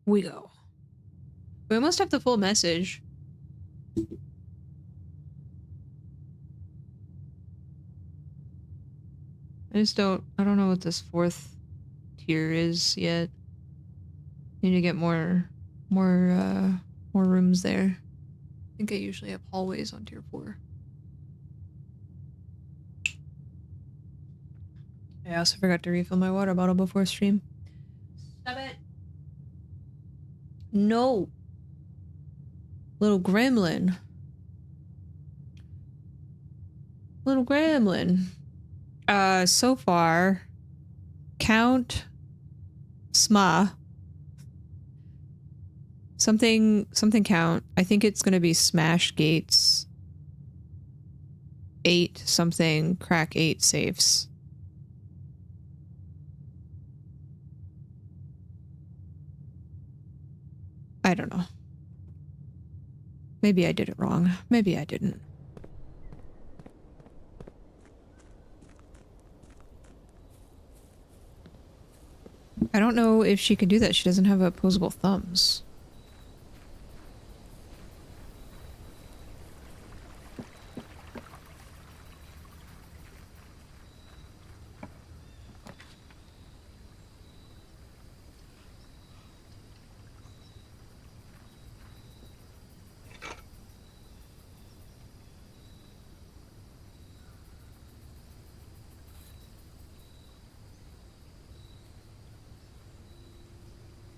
we go. We almost have the full message. I don't know what this 4th tier is yet. Need to get more rooms there. I think I usually have hallways on tier 4. I also forgot to refill my water bottle before stream. Stop it. No. Little gremlin. Little gremlin. So far, count SMA. Something count. I think it's gonna be Smash Gates 8 something crack 8 safes. I don't know. Maybe I did it wrong. Maybe I didn't. I don't know if she can do that. She doesn't have opposable thumbs.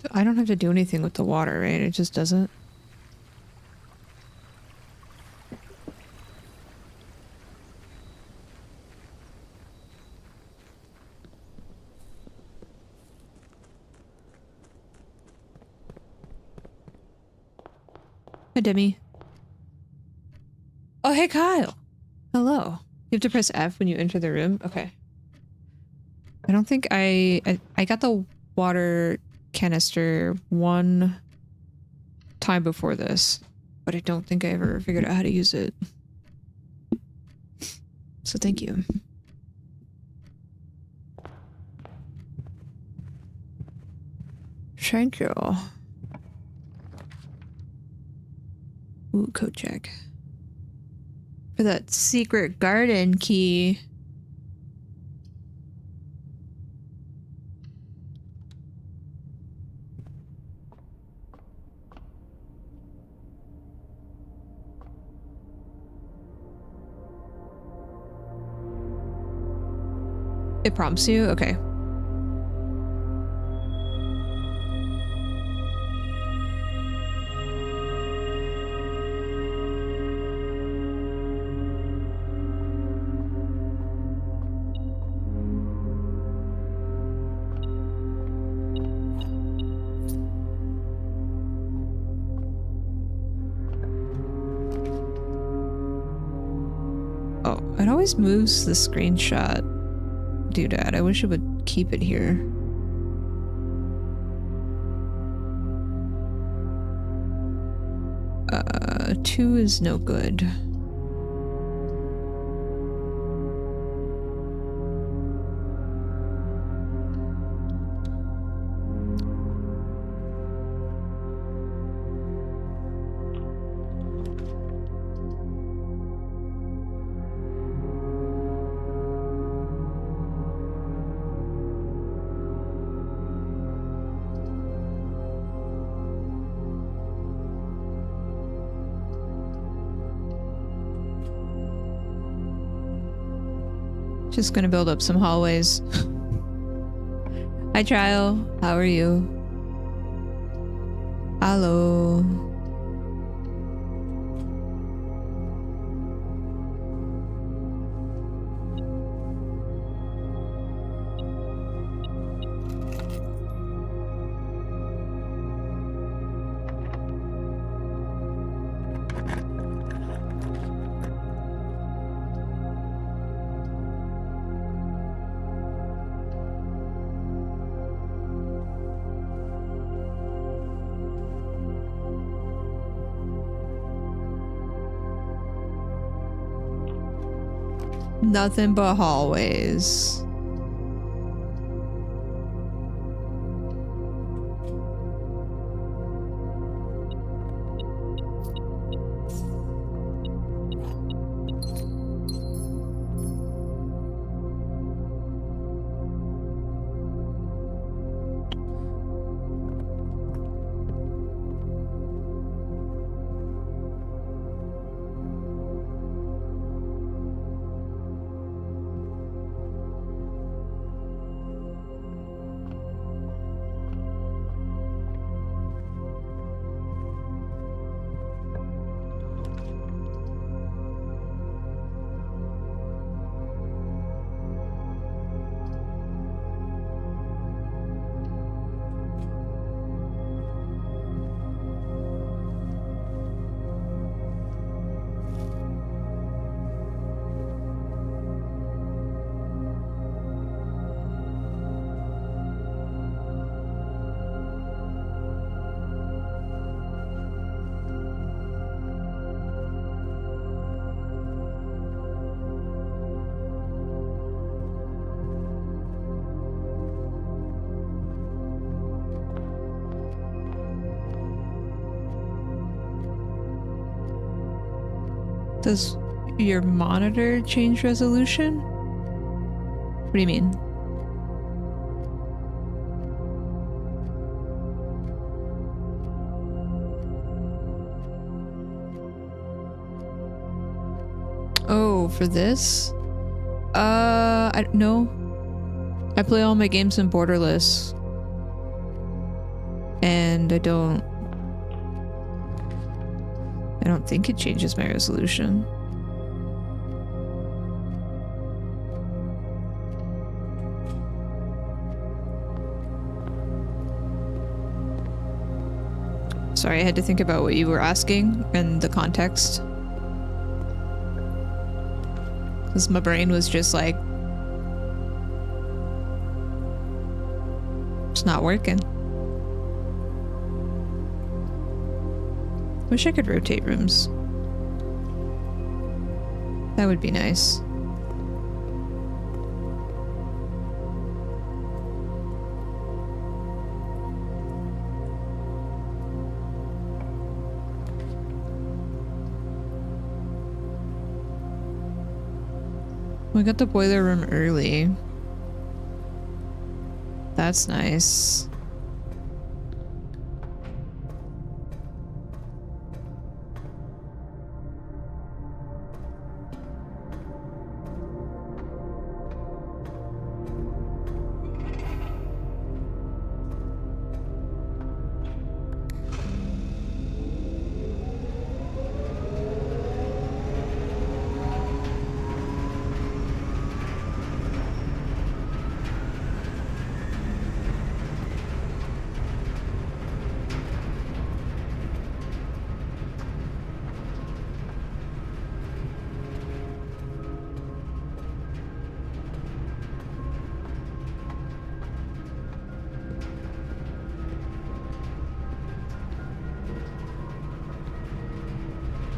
I don't have to do anything with the water, right? It just doesn't. Hi, Demi. Oh, hey, Kyle. Hello. You have to press F when you enter the room? Okay. I don't think I got the water canister one time before this, but I don't think I ever figured out how to use it. So thank you. Thank you. Ooh, code check. For that secret garden key. It prompts you? Okay. Oh, it always moves the screenshot doodad. I wish it would keep it here. 2 is no good. Just gonna build up some hallways. Hi, Trial. How are you? Hello. Nothing but hallways. Does your monitor change resolution? What do you mean? Oh, for this? No. I play all my games in borderless. And I don't think it changes my resolution. Sorry, I had to think about what you were asking and the context. Because my brain was just like, it's not working. Wish I could rotate rooms. That would be nice. We got the boiler room early. That's nice.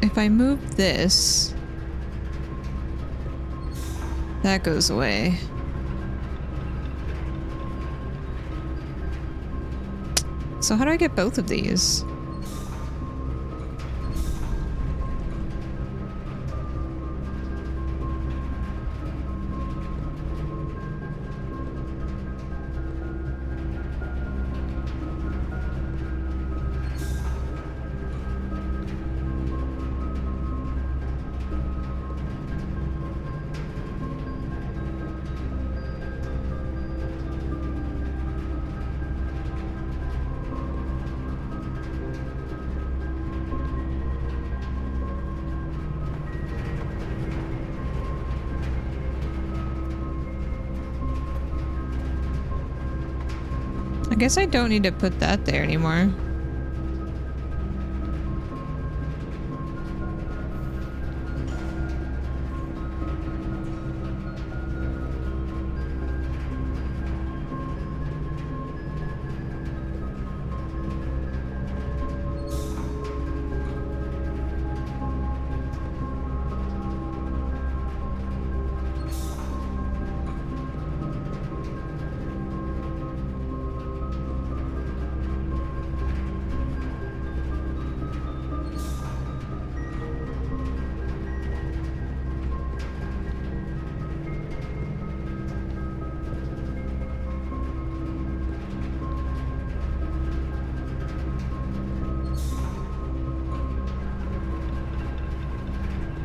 If I move this, that goes away. So how do I get both of these? I guess I don't need to put that there anymore.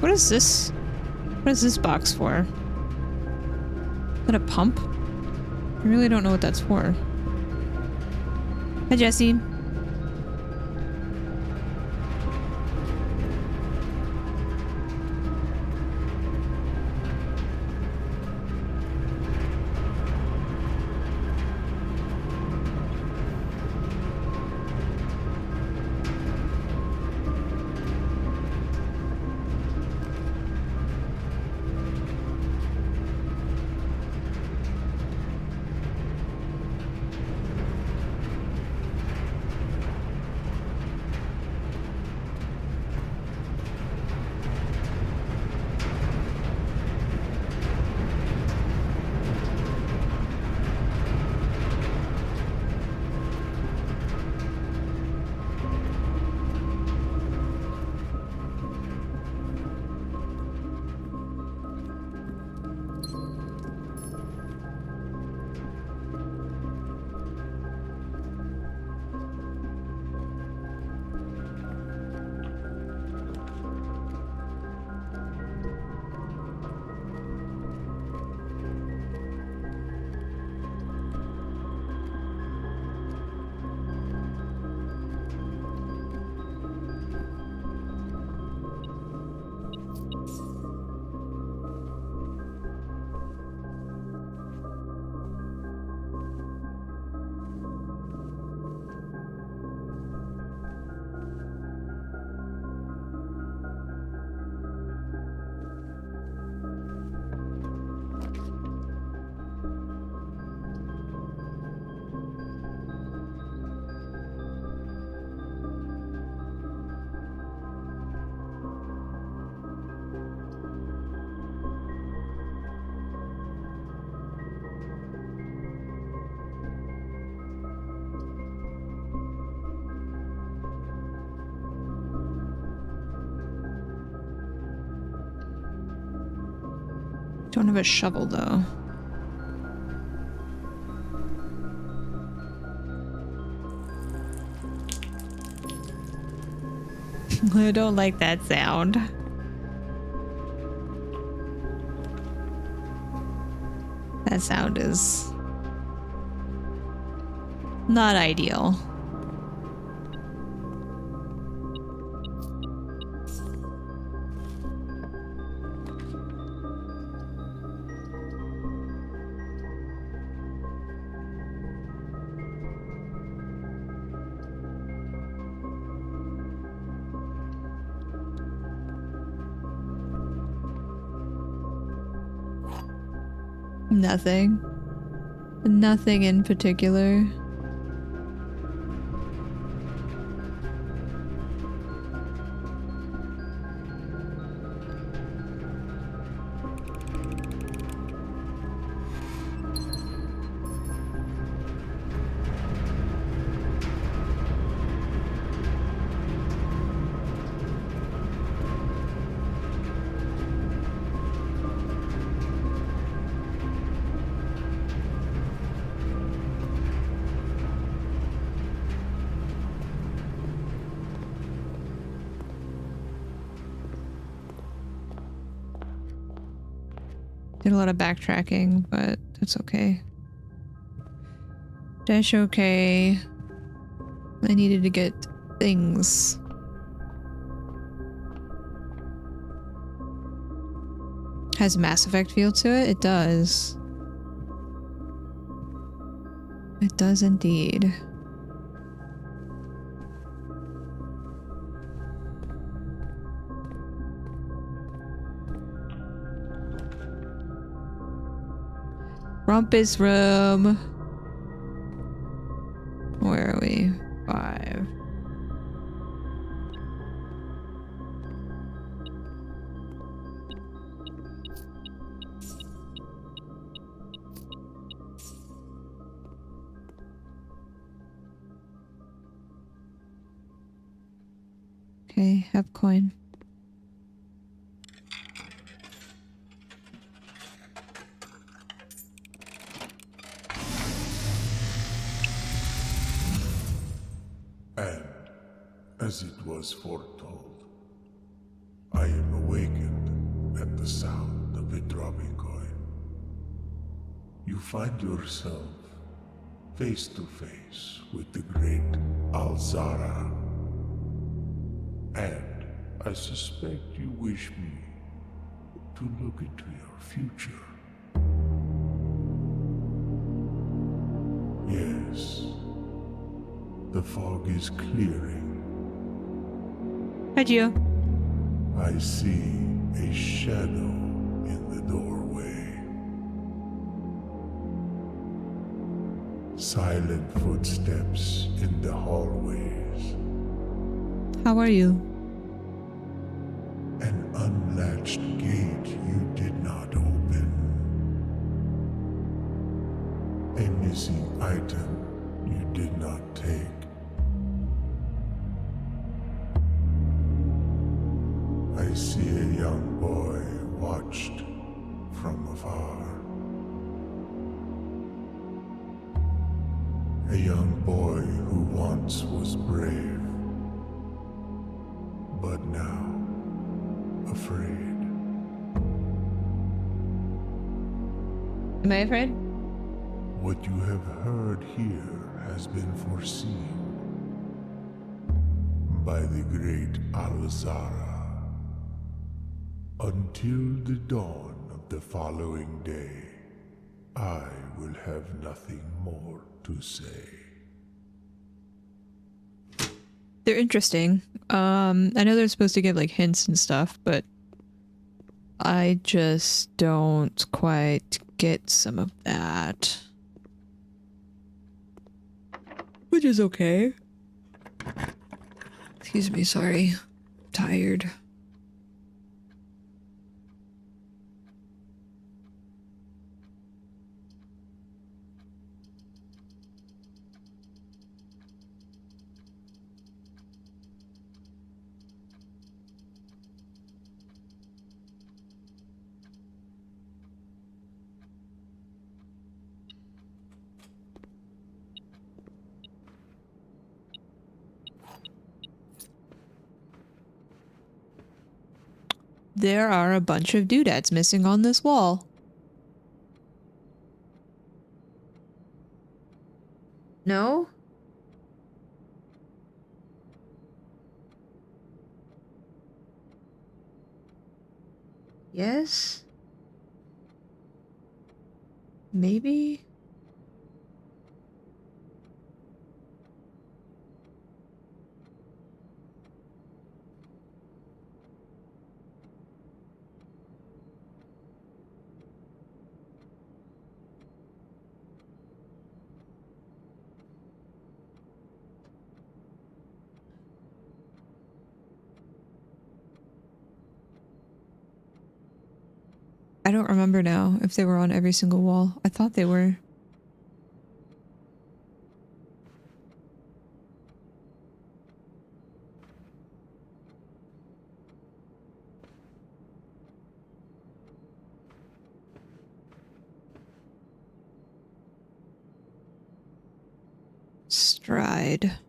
What is this? What is this box for? Is that a pump? I really don't know what that's for. Hi, Jesse. Don't have a shovel though. I don't like that sound. That sound is not ideal. Nothing. Nothing in particular. Did a lot of backtracking, but that's okay. Dash okay. I needed to get things. Has Mass Effect feel to it? It does. It does indeed. Rumpus room. Where are we? 5. Okay, have coin. And, as it was foretold, I am awakened at the sound of a dropping coin. You find yourself face to face with the great Alzara. And I suspect you wish me to look into your future. Yes. The fog is clearing. Adieu. I see a shadow in the doorway. Silent footsteps in the hallways. How are you? An unlatched gate you did not open. A missing item you did not take. I see a young boy watched from afar. A young boy who once was brave, but now afraid. Am I afraid? What you have heard here has been foreseen by the great Alzara. Until the dawn of the following day, I will have nothing more to say. They're interesting. I know they're supposed to give like hints and stuff, but I just don't quite get some of that. Which is okay. Excuse me, sorry. I'm tired. There are a bunch of doodads missing on this wall. No? Yes? Maybe? I don't remember now if they were on every single wall. I thought they were. Stride.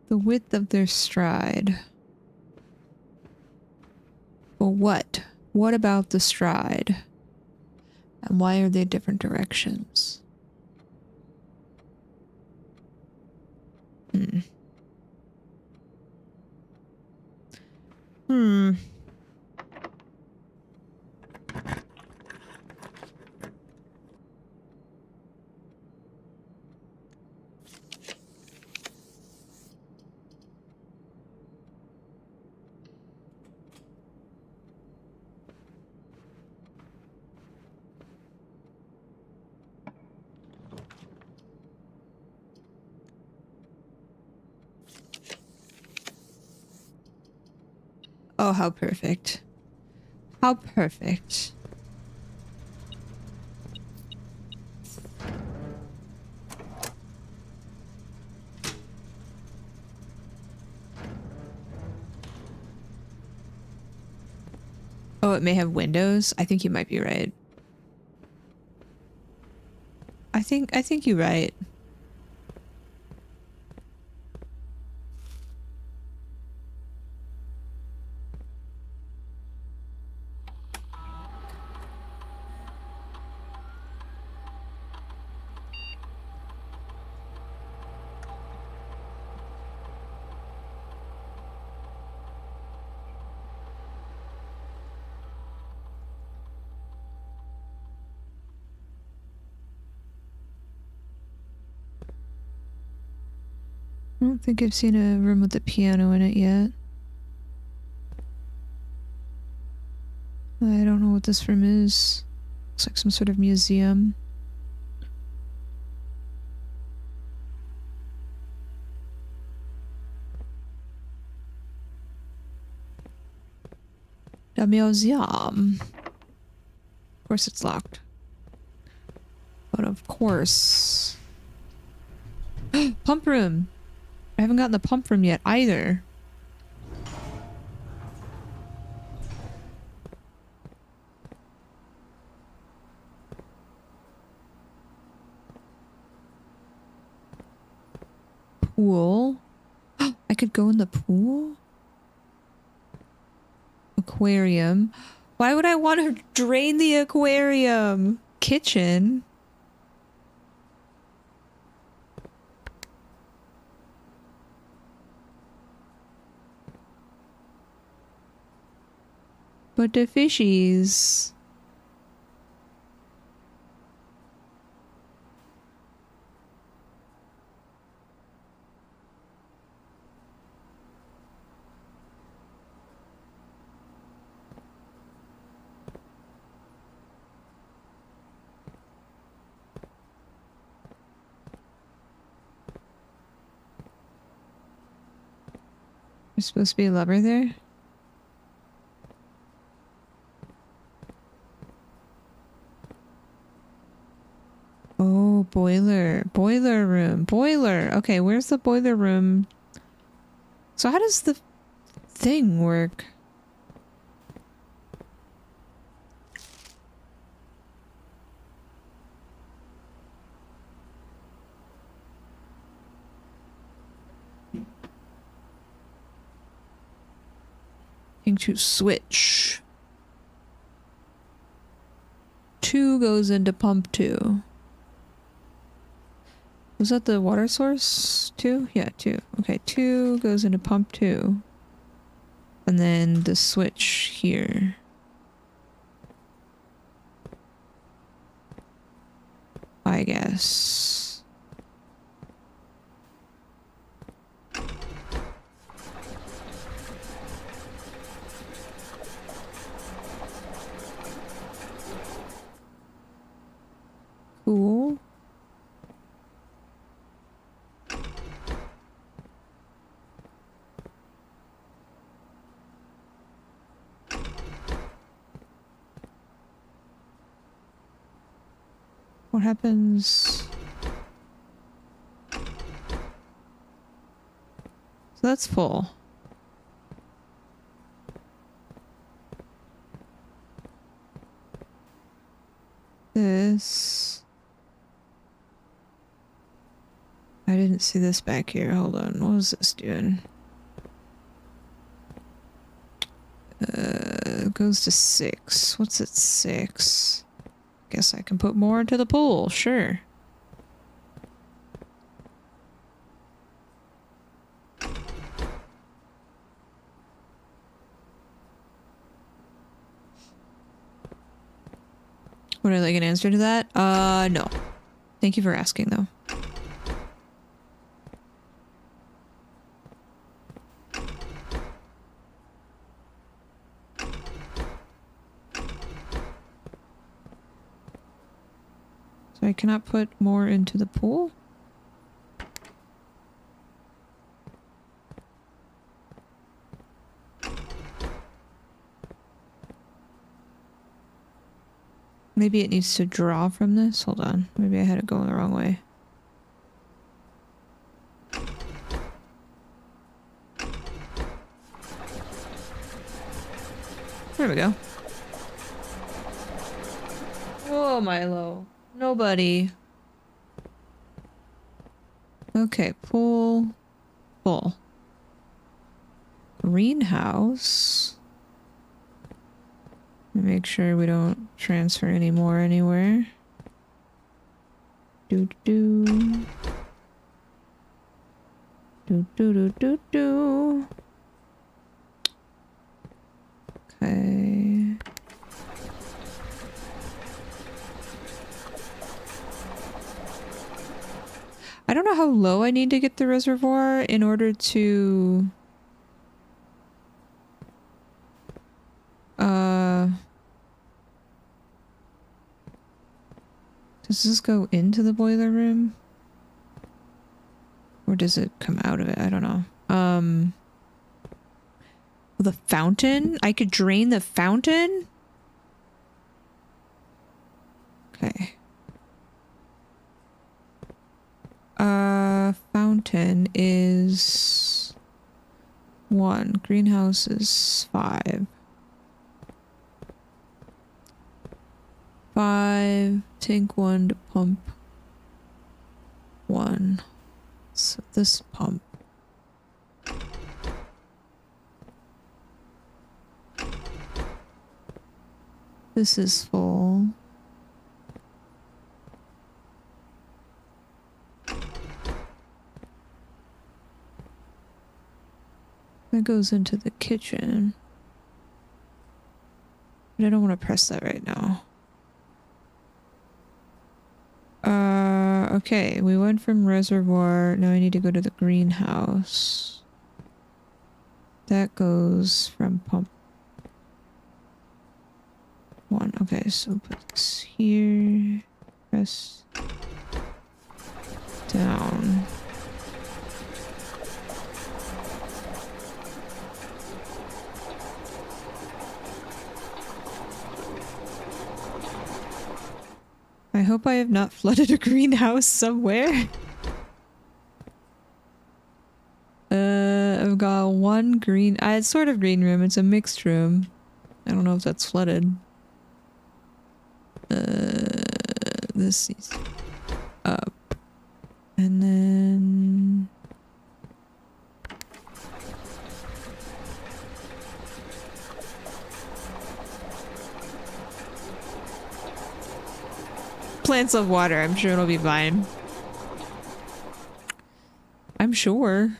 The width of their stride. Well, what? What about the stride? And why are they different directions? Hmm. Hmm. Oh, how perfect. How perfect. Oh, it may have windows. I think you might be right. I think you're right. I don't think I've seen a room with a piano in it yet. I don't know what this room is. Looks like some sort of museum. The museum. Of course it's locked. But of course. Pump room. I haven't gotten the pump room yet either. Pool. I could go in the pool? Aquarium. Why would I want to drain the aquarium? Kitchen. But the fishies. There's supposed to be a lever there? Oh, boiler. Boiler room. Boiler. Okay, where's the boiler room? So how does the thing work? Into switch. 2 goes into pump 2. Was that the water source? 2? Yeah, 2. Okay, 2 goes into pump 2. And then the switch here. I guess. Cool. What happens? So that's full. This. I didn't see this back here. Hold on. What was this doing? It goes to 6. What's at 6? Guess I can put more into the pool. Sure. Would I like an answer to that? No. Thank you for asking, though. So I cannot put more into the pool? Maybe it needs to draw from this? Hold on. Maybe I had it going the wrong way. There we go. Oh, Milo. Nobody. Okay, pool. Full. Greenhouse. Make sure we don't transfer any more anywhere. Do do do do do do do. Okay. I don't know how low I need to get the reservoir in order to does this go into the boiler room? Or does it come out of it? I don't know. The fountain? I could drain the fountain? Okay. Fountain is 1. Greenhouse is 5. 5. Tank 1 to pump 1. So this pump. This is full. That goes into the kitchen. But I don't want to press that right now. Okay, we went from reservoir. Now I need to go to the greenhouse. That goes from pump 1. Okay, so put this here. Press down. I hope I have not flooded a greenhouse somewhere. I've got 1 green. It's sort of green room. It's a mixed room. I don't know if that's flooded. This is up. And then... plants love water. I'm sure it'll be fine. I'm sure.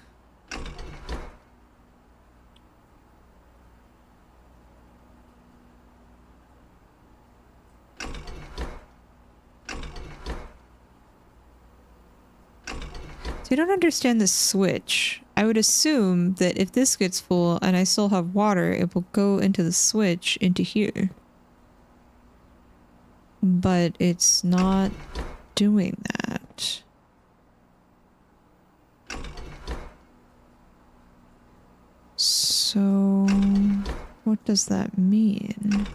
So I don't understand the switch. I would assume that if this gets full and I still have water, it will go into the switch into here. But it's not doing that. So what does that mean?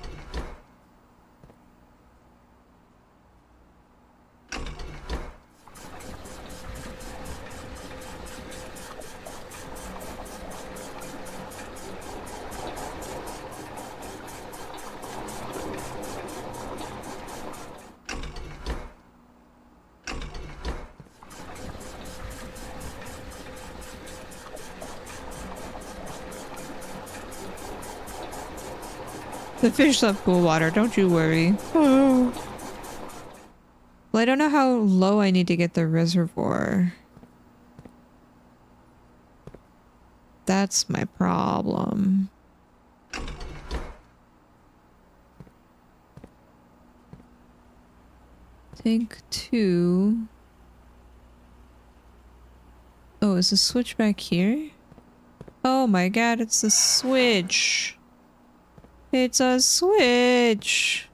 The fish love cool water, don't you worry. Oh. Well, I don't know how low I need to get the reservoir. That's my problem. Tank 2. Oh, is the switch back here? Oh my god, it's a switch. It's a switch.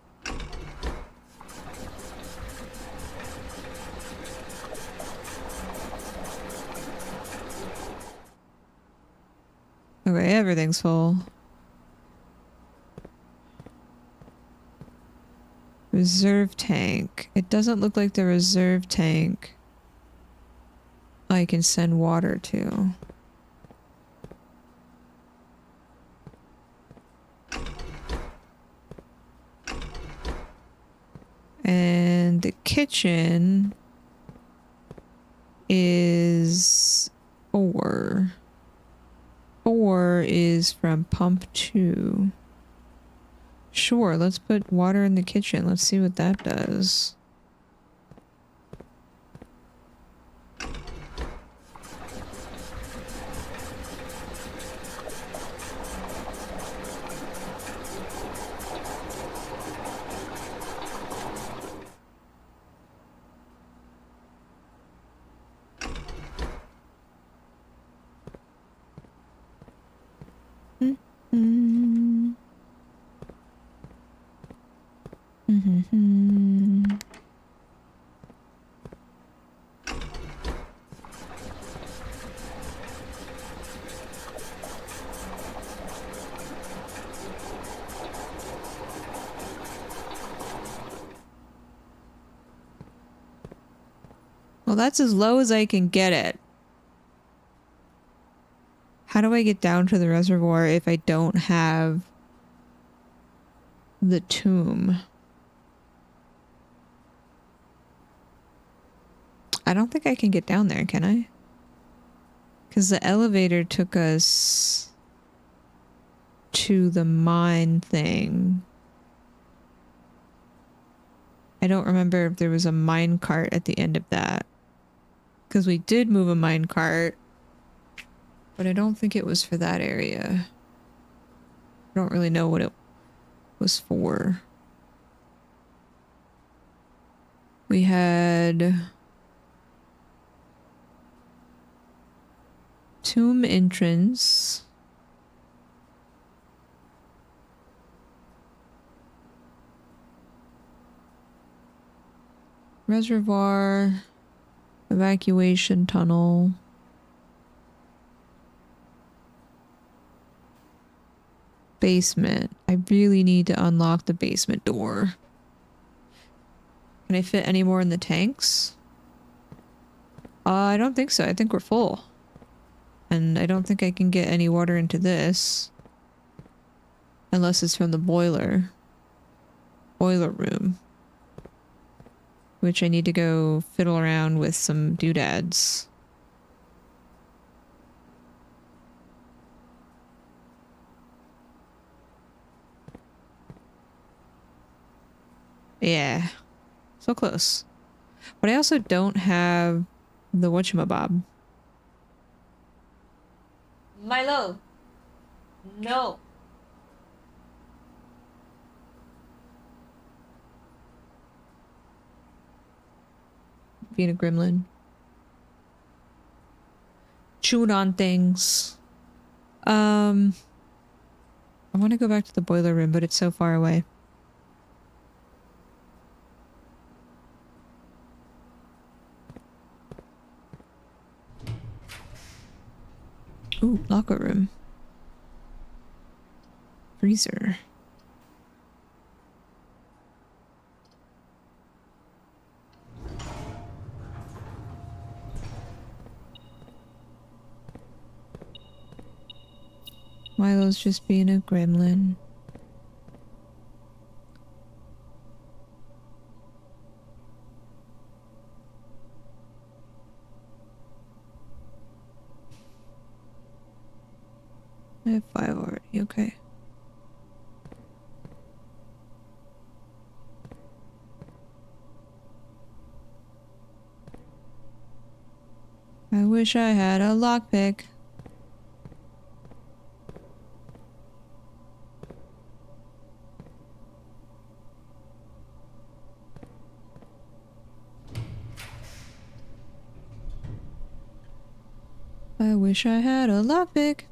Okay, everything's full. Reserve tank. It doesn't look like the reserve tank I can send water to. And the kitchen is 4. 4 is from pump 2. Sure, let's put water in the kitchen. Let's see what that does. Well, that's as low as I can get it. How do I get down to the reservoir if I don't have the tomb? I don't think I can get down there, can I? Because the elevator took us to the mine thing. I don't remember if there was a mine cart at the end of that. Because we did move a mine cart, but I don't think it was for that area. I don't really know what it was for. We had tomb entrance. Reservoir. Evacuation tunnel. Basement. I really need to unlock the basement door. Can I fit any more in the tanks? I don't think so. I think we're full. And I don't think I can get any water into this. Unless it's from the boiler. Boiler room. Which I need to go fiddle around with some doodads. Yeah. So close. But I also don't have the whatchamabob. Milo! No! Being a gremlin. Chewing on things. I want to go back to the boiler room, but it's so far away. Ooh, locker room. Freezer. Milo's just being a gremlin. I have 5 already, okay. I wish I had a lockpick. I wish I had a lockpick.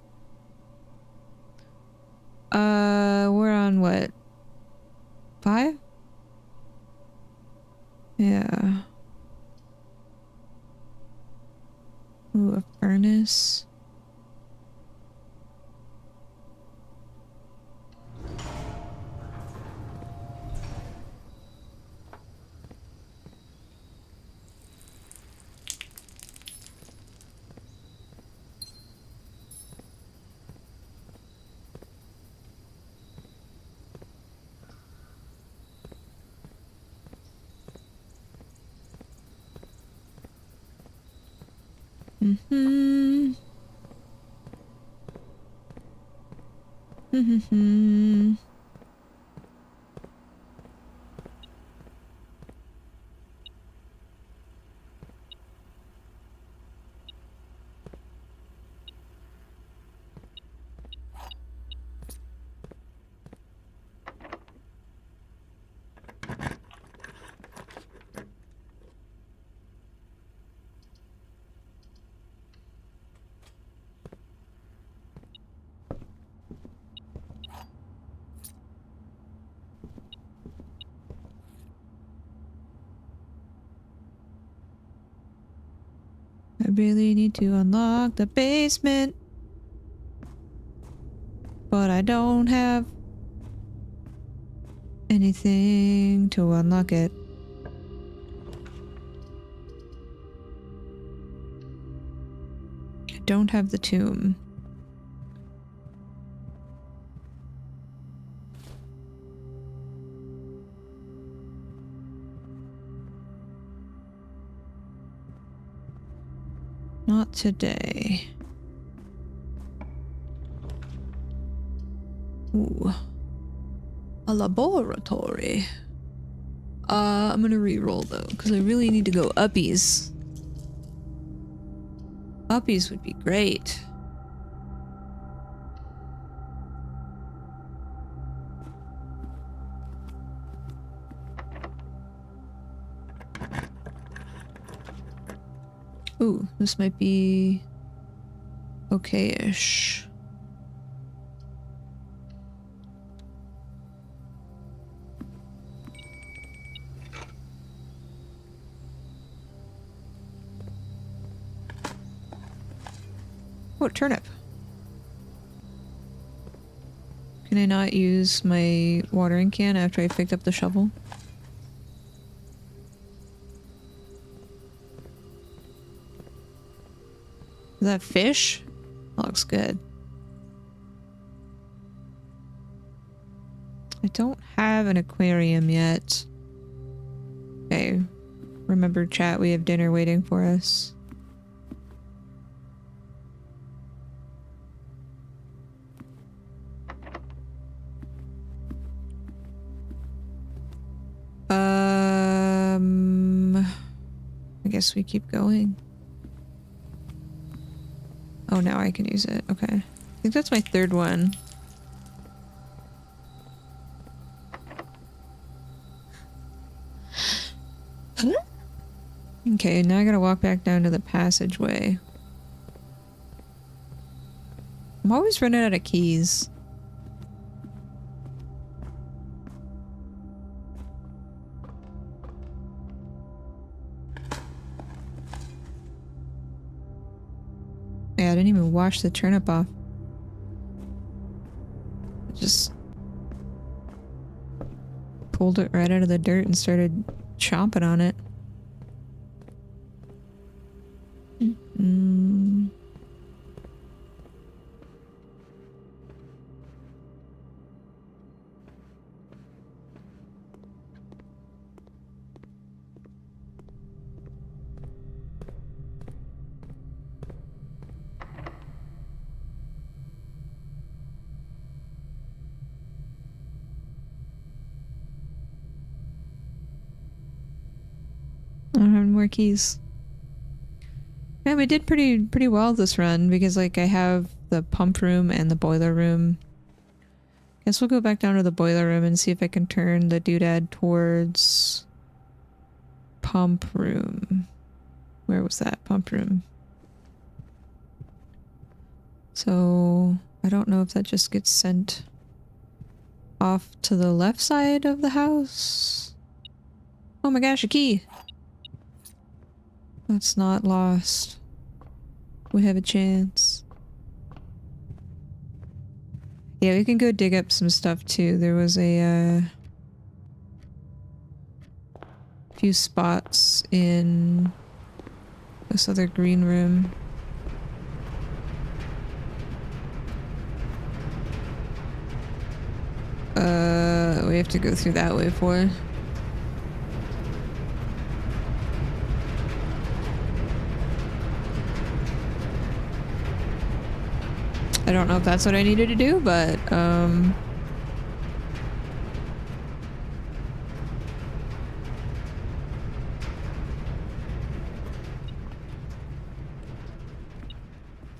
We're on what? 5? Yeah. Ooh, a furnace. Mm-hmm. Mm-hmm. I really need to unlock the basement. But I don't have anything to unlock it. I don't have the tomb. Not today. Ooh. A laboratory. I'm gonna re-roll though, because I really need to go uppies. Uppies would be great. Ooh, this might be okay-ish. Oh, turnip. Can I not use my watering can after I picked up the shovel? Is that fish? That looks good. I don't have an aquarium yet. Okay. Remember, chat, we have dinner waiting for us. guess we keep going. Oh, now I can use it. Okay. I think that's my third one. Okay, now I gotta walk back down to the passageway. I'm always running out of keys. Yeah, I didn't even wash the turnip off. I just pulled it right out of the dirt and started chomping on it. I don't have any more keys. Yeah, we did pretty well this run because like I have the pump room and the boiler room. Guess we'll go back down to the boiler room and see if I can turn the doodad towards pump room. Where was that pump room? So I don't know if that just gets sent off to the left side of the house. Oh my gosh, a key! That's not lost. We have a chance. Yeah, we can go dig up some stuff too. There was a few spots in this other green room. We have to go through that way for. I don't know if that's what I needed to do, but I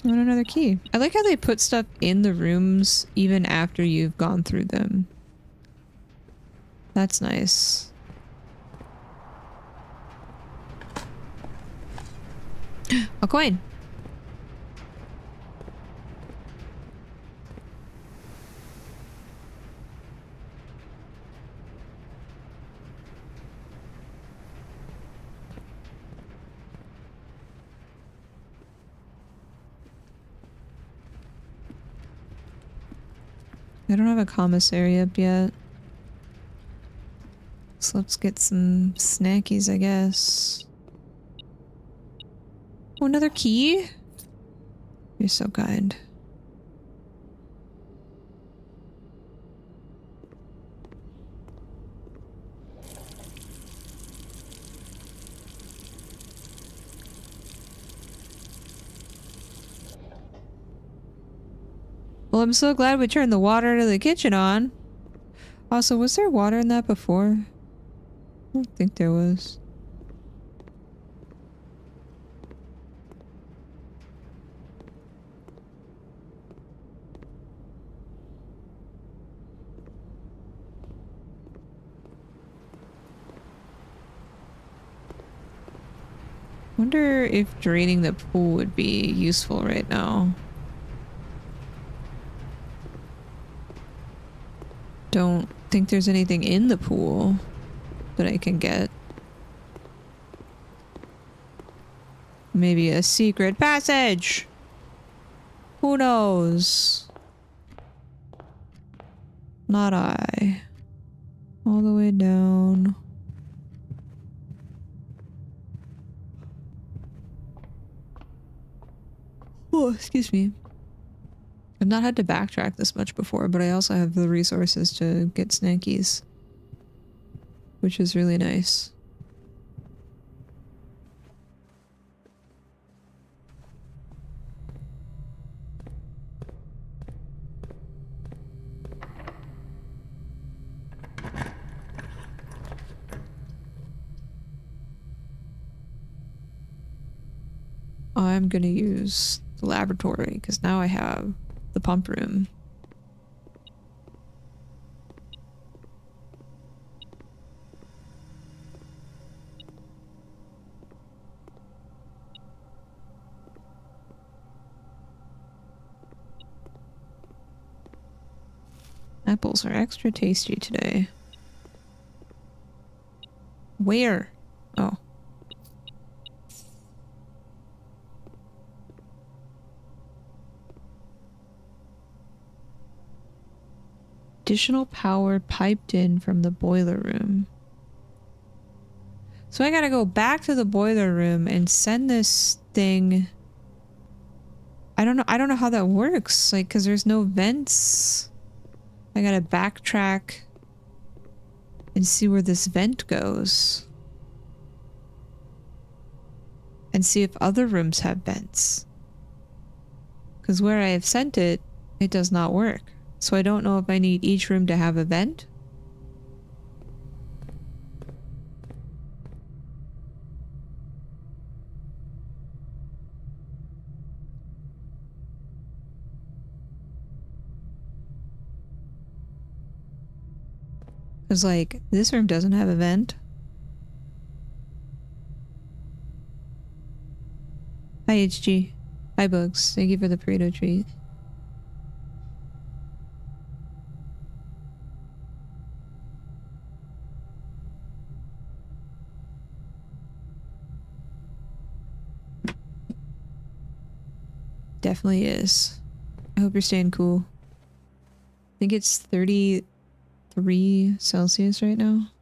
want another key. I like how they put stuff in the rooms even after you've gone through them. That's nice. A coin. I don't have a commissary up yet. So let's get some snackies, I guess. Oh, another key? You're so kind. Well, I'm so glad we turned the water to the kitchen on. Also, was there water in that before? I don't think there was. Wonder if draining the pool would be useful right now. Don't think there's anything in the pool that I can get. Maybe a secret passage. Who knows? Not I. All the way down. Oh, excuse me. I've not had to backtrack this much before, but I also have the resources to get snackies, which is really nice. I'm gonna use the laboratory because now I have the pump room. Apples are extra tasty today. Where? Oh. Additional power piped in from the boiler room. So I gotta go back to the boiler room and send this thing. I don't know how that works. Like, cause there's no vents. I gotta backtrack and see where this vent goes. And see if other rooms have vents. Cause where I have sent it, it does not work. So I don't know if I need each room to have a vent. Cause like, this room doesn't have a vent. Hi HG. Hi Bugs. Thank you for the burrito treat. Definitely is. I hope you're staying cool. I think it's 33 Celsius right now.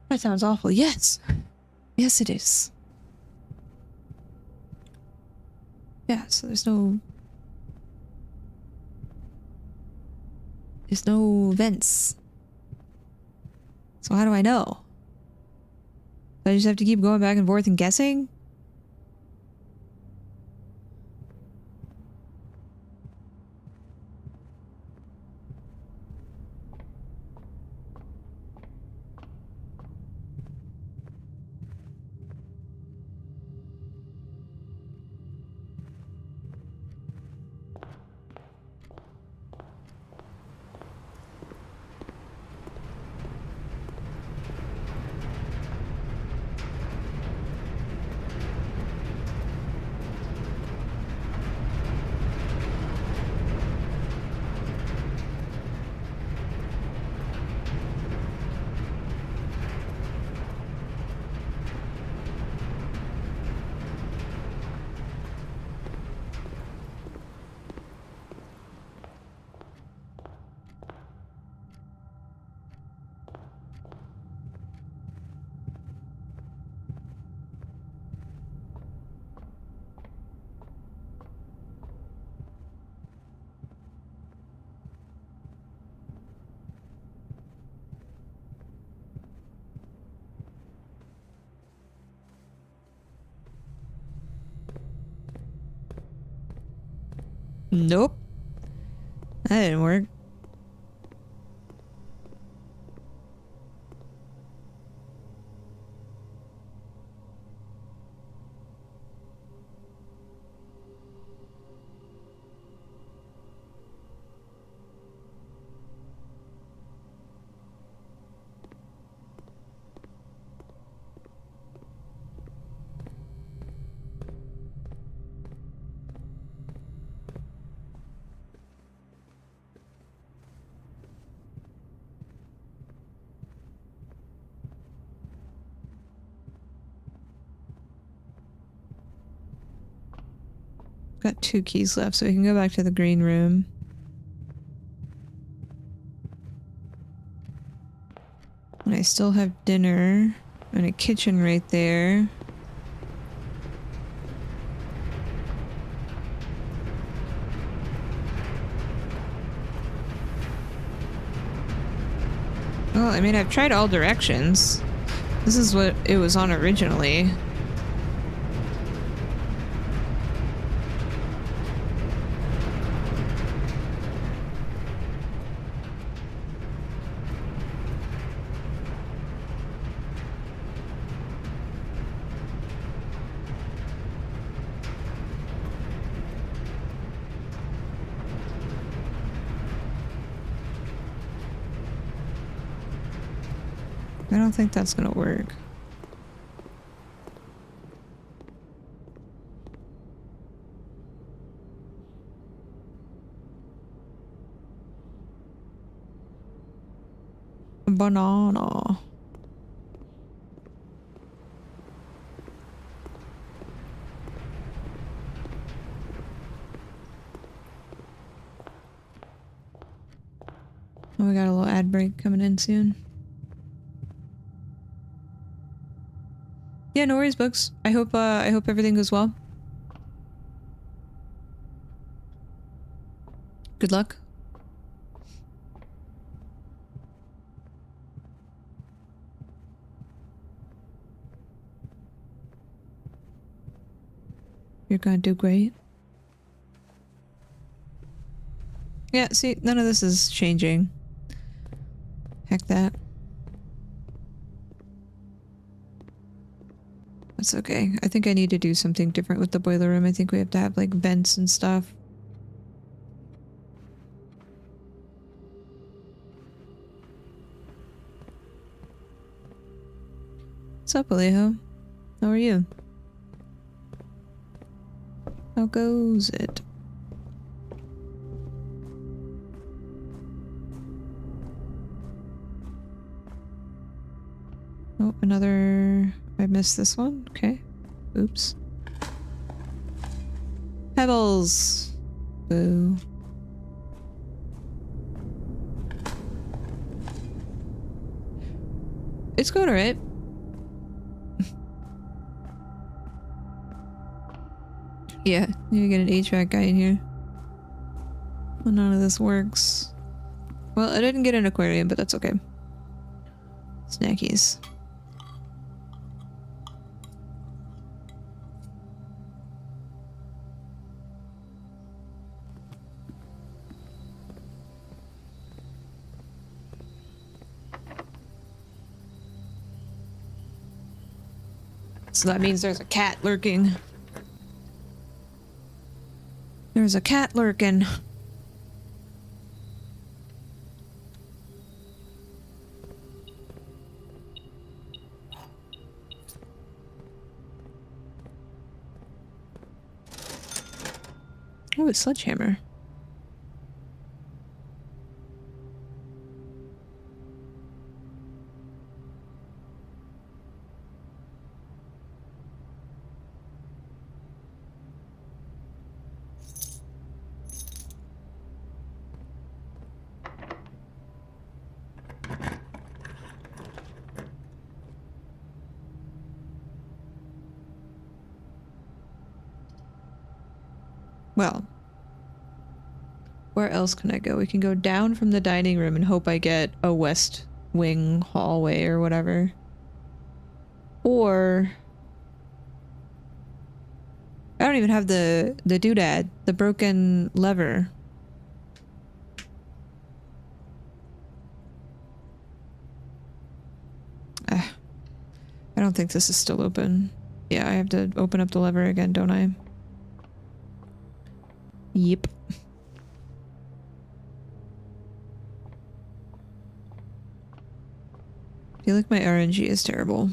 That sounds awful. Yes. Yes, it is. Yeah, so there's no vents. So how do I know? Do I just have to keep going back and forth and guessing? Nope. That didn't work. got 2 keys left, so we can go back to the green room. And I still have dinner and a kitchen right there. Well, I mean, I've tried all directions. This is what it was on originally. I don't think that's gonna work. Banana. Oh, we got a little ad break coming in soon. Yeah, no worries, Bugs. I hope everything goes well. Good luck. You're gonna do great. Yeah, see, none of this is changing. Heck that. That's okay. I think I need to do something different with the boiler room. I think we have to have like vents and stuff. What's up, Alejo? How are you? How goes it? Oh, another... I missed this one? Okay. Oops. Pebbles! Boo. It's going alright. Yeah, need to get an HVAC guy in here. Well, none of this works. Well, I didn't get an aquarium, but that's okay. Snackies. So that means there's a cat lurking. There's a cat lurking. Oh, a sledgehammer. Well, where else can I go? We can go down from the dining room and hope I get a west wing hallway or whatever. Or... I don't even have the doodad, the broken lever. I don't think this is still open. Yeah, I have to open up the lever again, don't I? Yep. I feel like my RNG is terrible.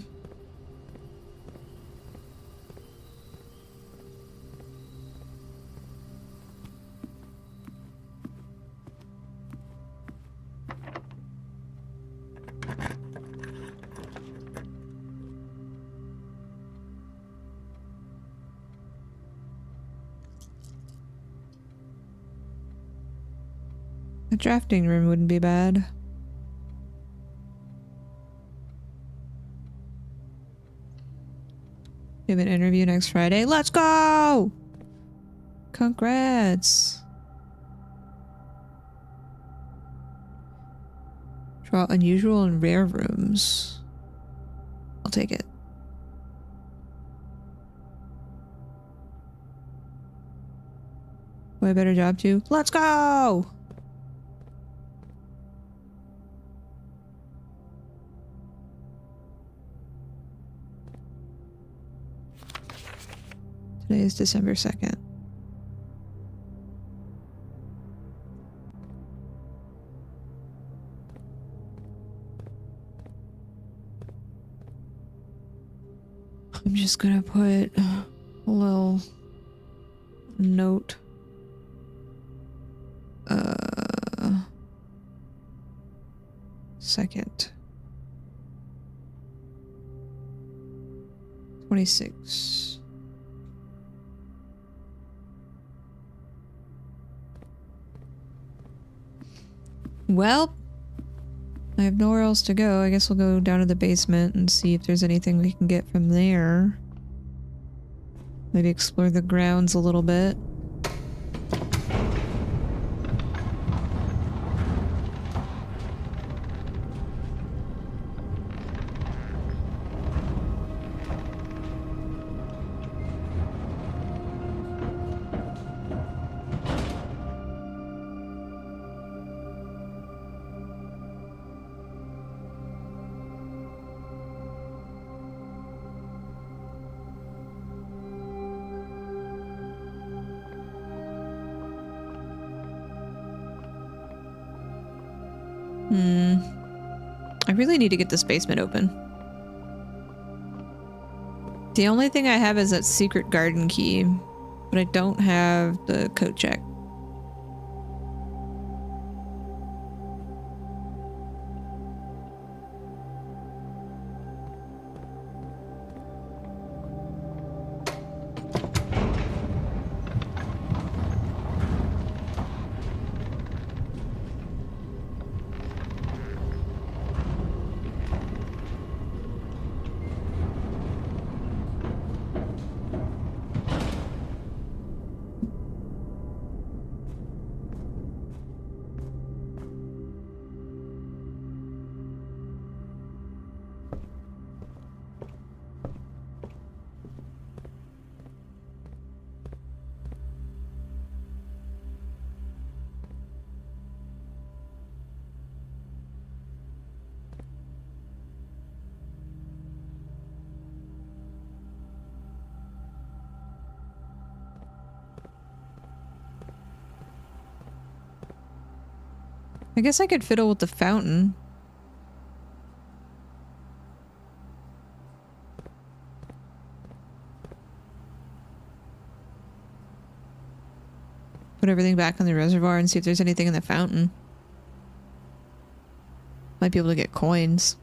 A drafting room wouldn't be bad. We have an interview next Friday. Let's go! Congrats! Draw unusual and rare rooms. I'll take it. Way better job too. Let's go! Today is December 2nd. I'm just gonna put a little note. Second. 26. Well, I have nowhere else to go. I guess we'll go down to the basement and see if there's anything we can get from there. Maybe explore the grounds a little bit. I really need to get this basement open. The only thing I have is that secret garden key, but I don't have the coat check. I guess I could fiddle with the fountain. Put everything back on the reservoir and see if there's anything in the fountain. Might be able to get coins.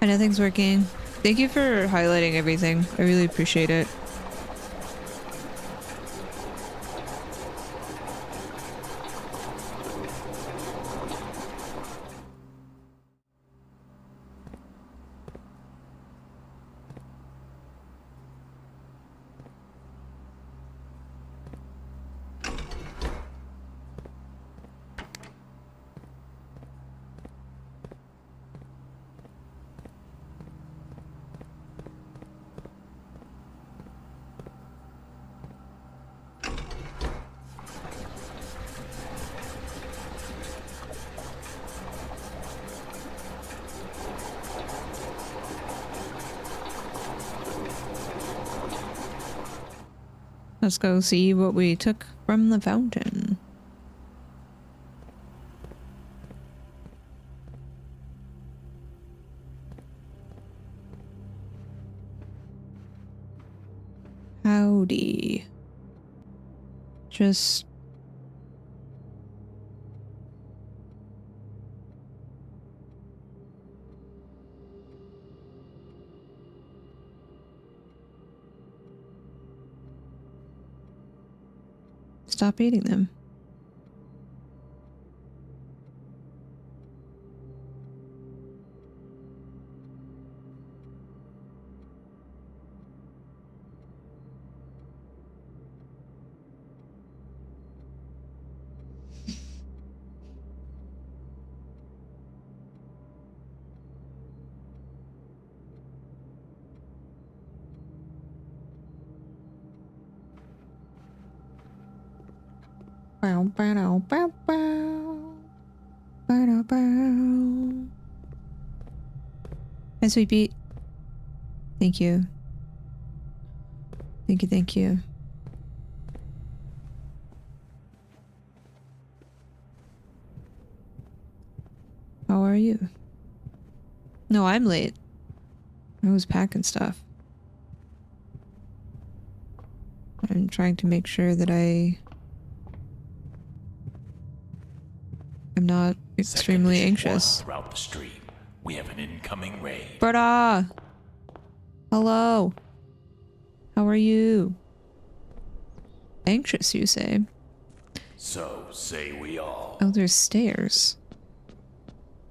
Nothing's working. Thank you for highlighting everything. I really appreciate it. Let's go see what we took from the fountain. Howdy. Just... stop eating them. Bow, bow, bow, bow. Bow, bow. Hi, Sweet Pete. Thank you. Thank you, thank you. How are you? No, I'm late. I was packing stuff. I'm trying to make sure that I'm not extremely anxious. Throughout the street, we have an incoming raid. Berta! Hello. How are you? Anxious, you say? So say we all. Oh, there's stairs.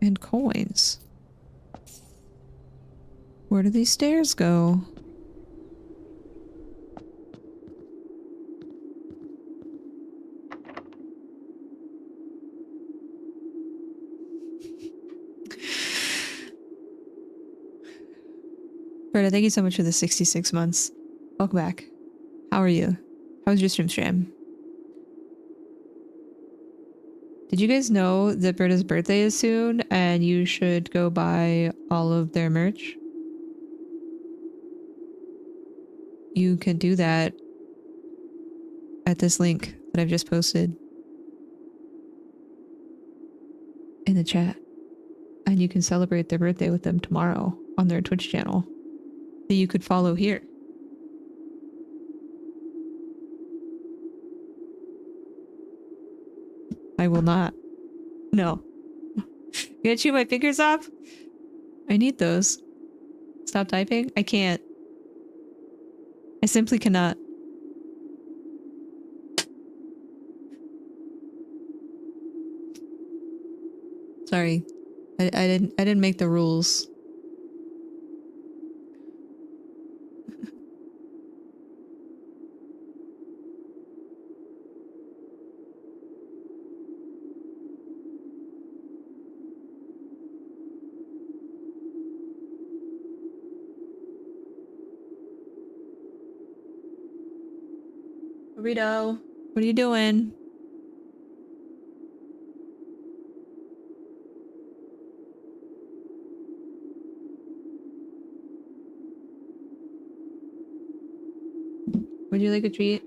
And coins. Where do these stairs go? Berta, thank you so much for the 66 months. Welcome back. How are you? How was your stream? Did you guys know that Berta's birthday is soon and you should go buy all of their merch? You can do that at this link that I've just posted in the chat. And you can celebrate their birthday with them tomorrow on their Twitch channel that you could follow here. I will not. No. You gonna chew my fingers off? I need those. Stop typing? I can't. I simply cannot. Sorry. I didn't make the rules. Burrito, what are you doing? Would you like a treat?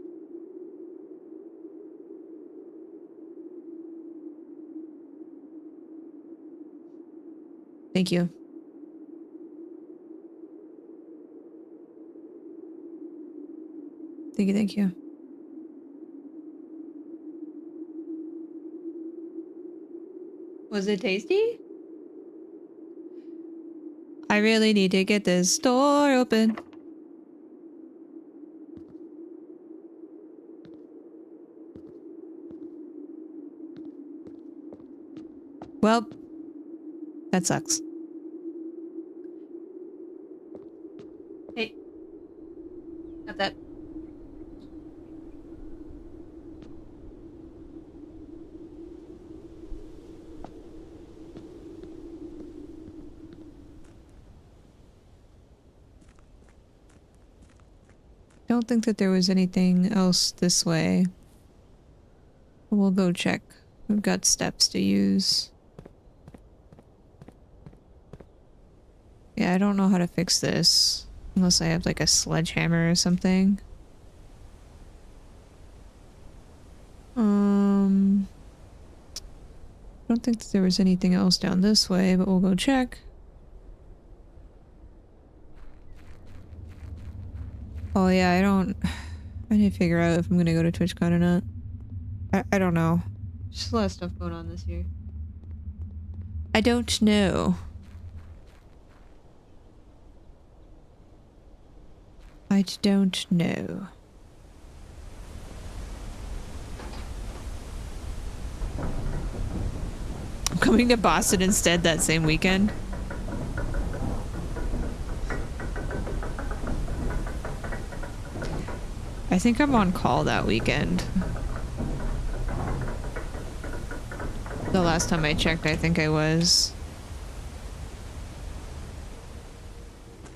Thank you. Thank you, thank you. Was it tasty? I really need to get this door open. Well, that sucks. Hey. Got that. Don't think that there was anything else this way. We'll go check. We've got steps to use. Yeah, I don't know how to fix this. Unless I have like a sledgehammer or something. I don't think that there was anything else down this way, but we'll go check. Oh yeah, I need to figure out if I'm gonna go to TwitchCon or not. I don't know. Just a lot of stuff going on this year. I don't know. I don't know. I'm coming to Boston instead that same weekend. I think I'm on call that weekend. The last time I checked, I think I was.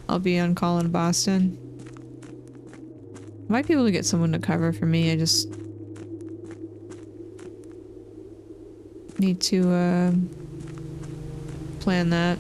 I'll be on call in Boston. Might be able to get someone to cover for me. I just need to plan that.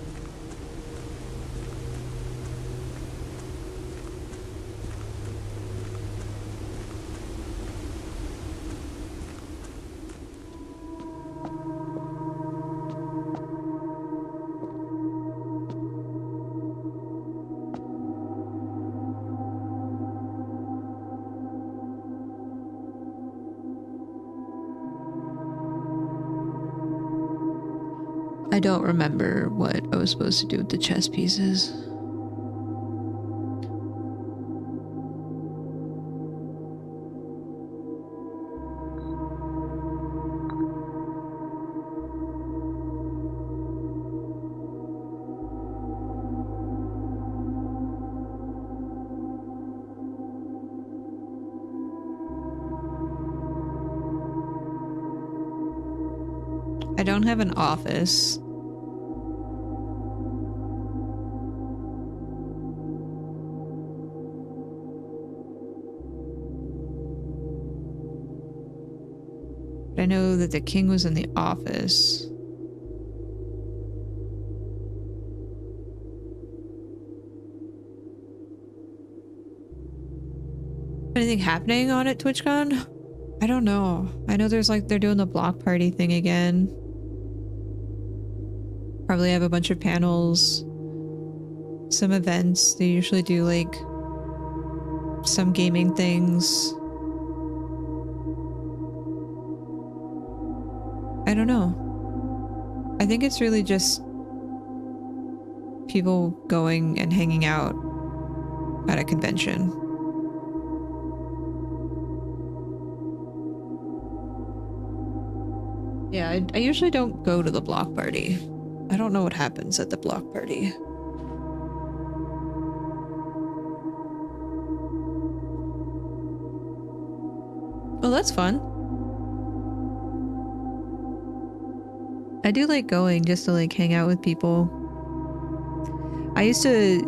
I don't remember what I was supposed to do with the chess pieces. I don't have an office. But I know that the king was in the office. Anything happening on at TwitchCon? I don't know. I know there's like they're doing the block party thing again. Probably have a bunch of panels, some events. They usually do like some gaming things. I don't know. I think it's really just people going and hanging out at a convention. Yeah, I usually don't go to the block party. I don't know what happens at the block party. Oh, that's fun. I do like going just to like hang out with people. I used to,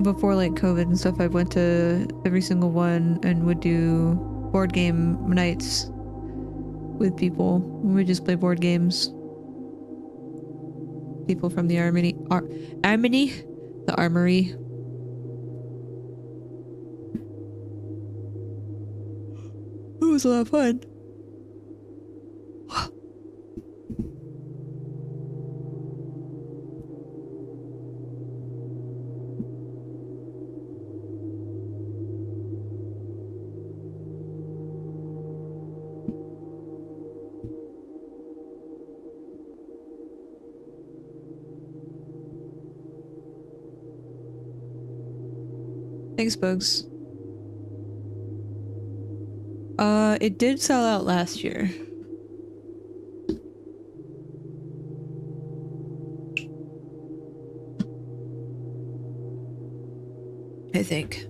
before like COVID and stuff, I went to every single one and would do board game nights with people. We would just play board games. People from the Armory. The Armory. It was a lot of fun. Thanks, Bugs. It did sell out last year. I think.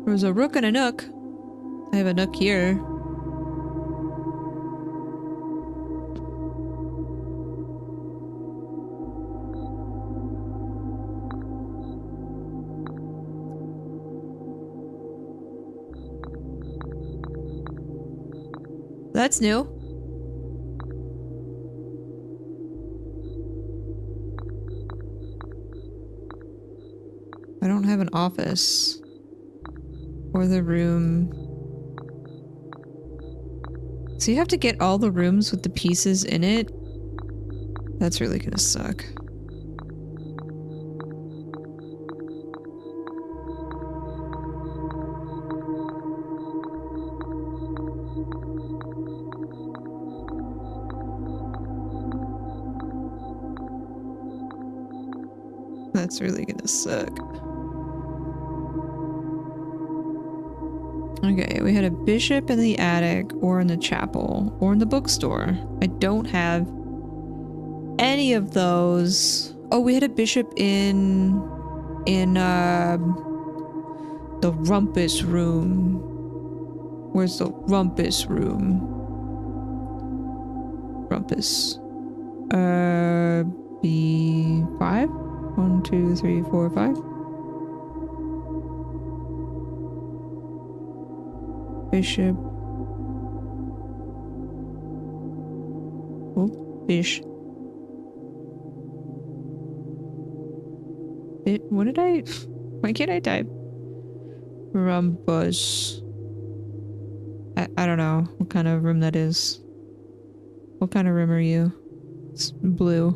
There's a rook and a nook. I have a nook here. That's new. I don't have an office. Or the room. So you have to get all the rooms with the pieces in it? That's really gonna suck. That's really gonna suck. Okay, we had a bishop in the attic, or in the chapel, or in the bookstore. I don't have any of those. Oh, we had a bishop in the rumpus room. Where's the rumpus room? Rumpus. B5? 1, 2, 3, 4, 5. Bishop. Oh, bish. What did I... Why can't I type? Rumpus. I don't know what kind of room that is. What kind of room are you? It's blue.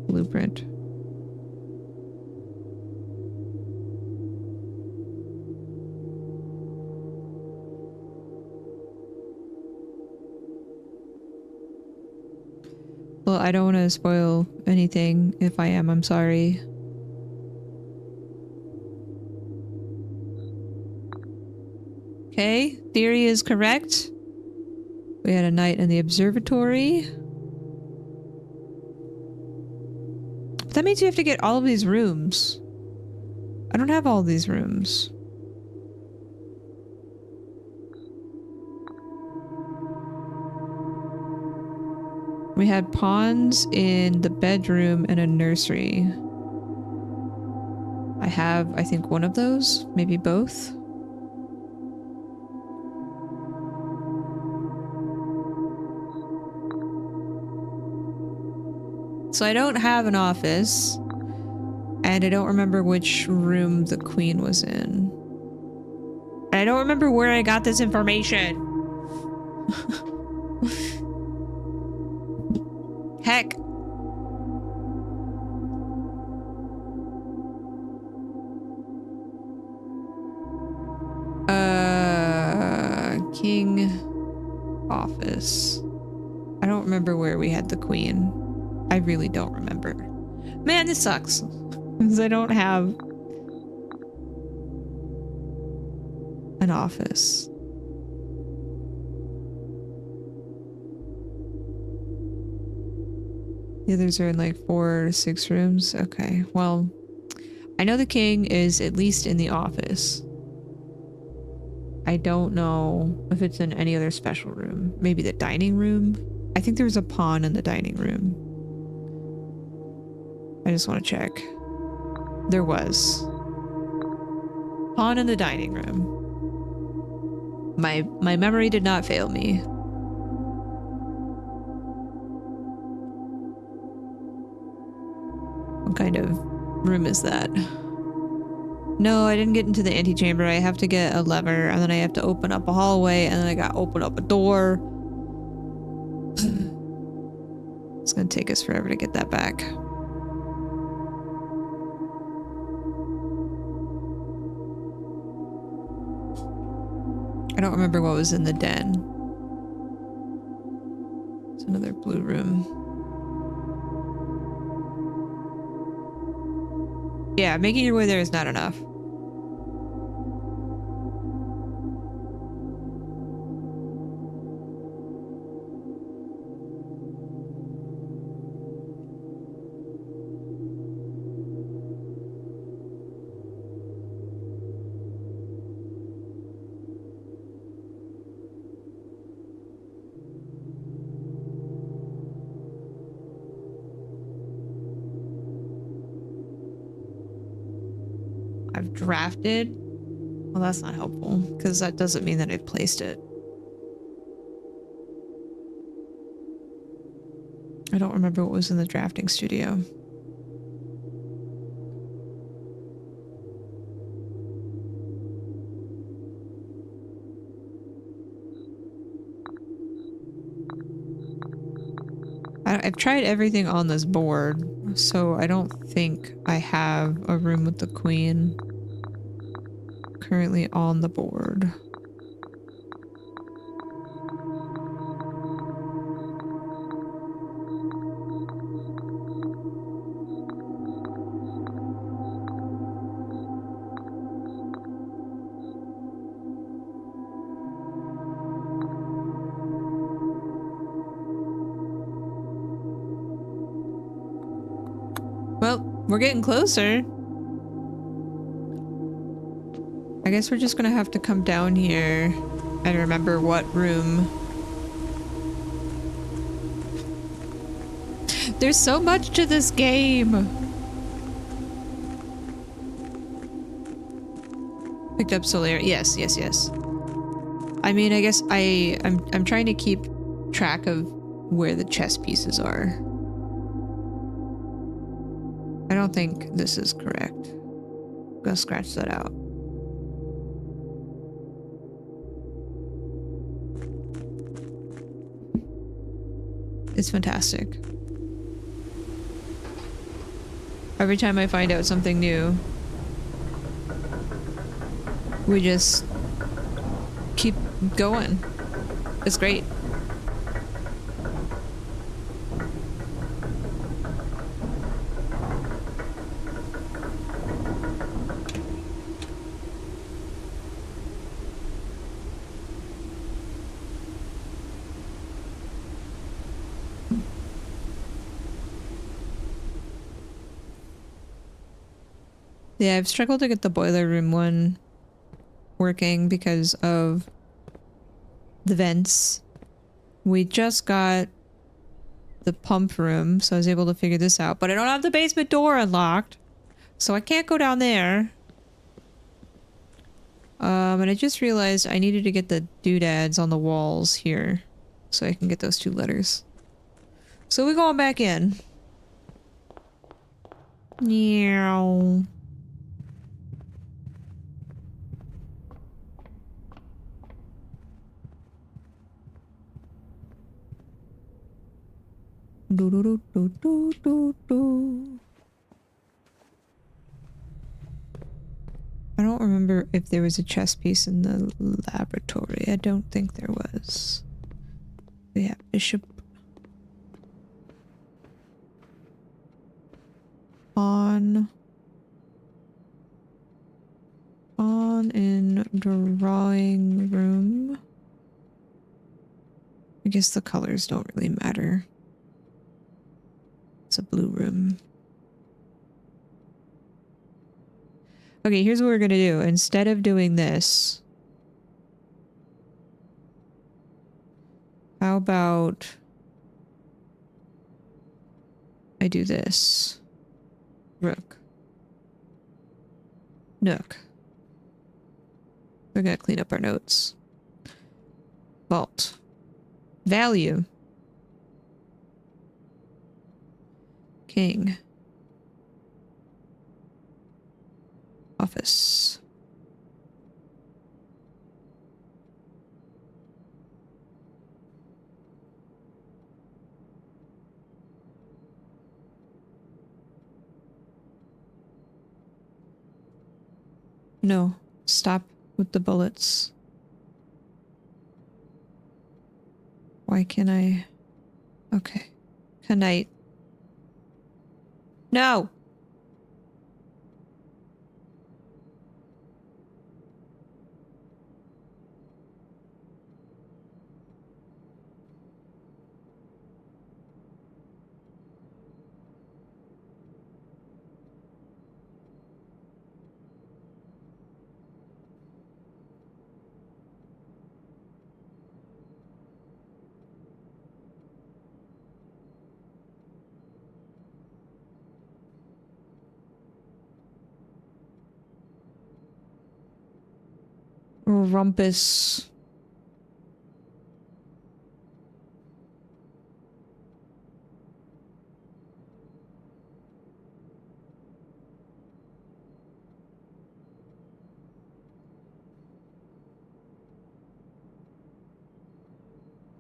Blueprint. Well, I don't want to spoil anything. If I am, I'm sorry. Okay, theory is correct. We had a night in the observatory. That means you have to get all of these rooms. I don't have all these rooms. We had pawns in the bedroom and a nursery. I have, I think, one of those, maybe both. So I don't have an office, and I don't remember which room the queen was in. And I don't remember where I got this information. Heck. King office. I don't remember where we had the queen. I really don't remember. Man, this sucks. Because I don't have an office. The others are in like 4 to 6 rooms. Okay, well, I know the king is at least in the office. I don't know if it's in any other special room. Maybe the dining room? I think there was a pawn in the dining room. I just want to check. There was. Pawn in the dining room. My memory did not fail me. What kind of room is that? No, I didn't get into the antechamber. I have to get a lever, and then I have to open up a hallway, and then I gotta open up a door. It's gonna take us forever to get that back. I don't remember what was in the den. It's another blue room. Yeah, making your way there is not enough. I've drafted. Well, that's not helpful because that doesn't mean that I've placed it. I don't remember what was in the drafting studio. I've tried everything on this board, so I don't think I have a room with the queen currently on the board. Well, we're getting closer. I guess we're just gonna have to come down here and remember what room. There's so much to this game. Picked up Solaire. Yes, yes, yes. I mean, I guess I'm trying to keep track of where the chess pieces are. I don't think this is correct. I'm gonna scratch that out. It's fantastic. Every time I find out something new, we just keep going. It's great. Yeah, I've struggled to get the boiler room one working because of the vents. We just got the pump room, so I was able to figure this out. But I don't have the basement door unlocked, so I can't go down there. And I just realized I needed to get the doodads on the walls here so I can get those 2 letters. So we're going back in. Meow. Do do do do do do do. I don't remember if there was a chess piece in the laboratory. I don't think there was. We have bishop. On in drawing room. I guess the colors don't really matter. It's a blue room. Okay, here's what we're gonna do. Instead of doing this, how about I do this? Rook. Nook. We're gonna clean up our notes. Vault. Value. King. Office. No, stop with the bullets. Why can't I? Okay. Knight. No! Rumpus.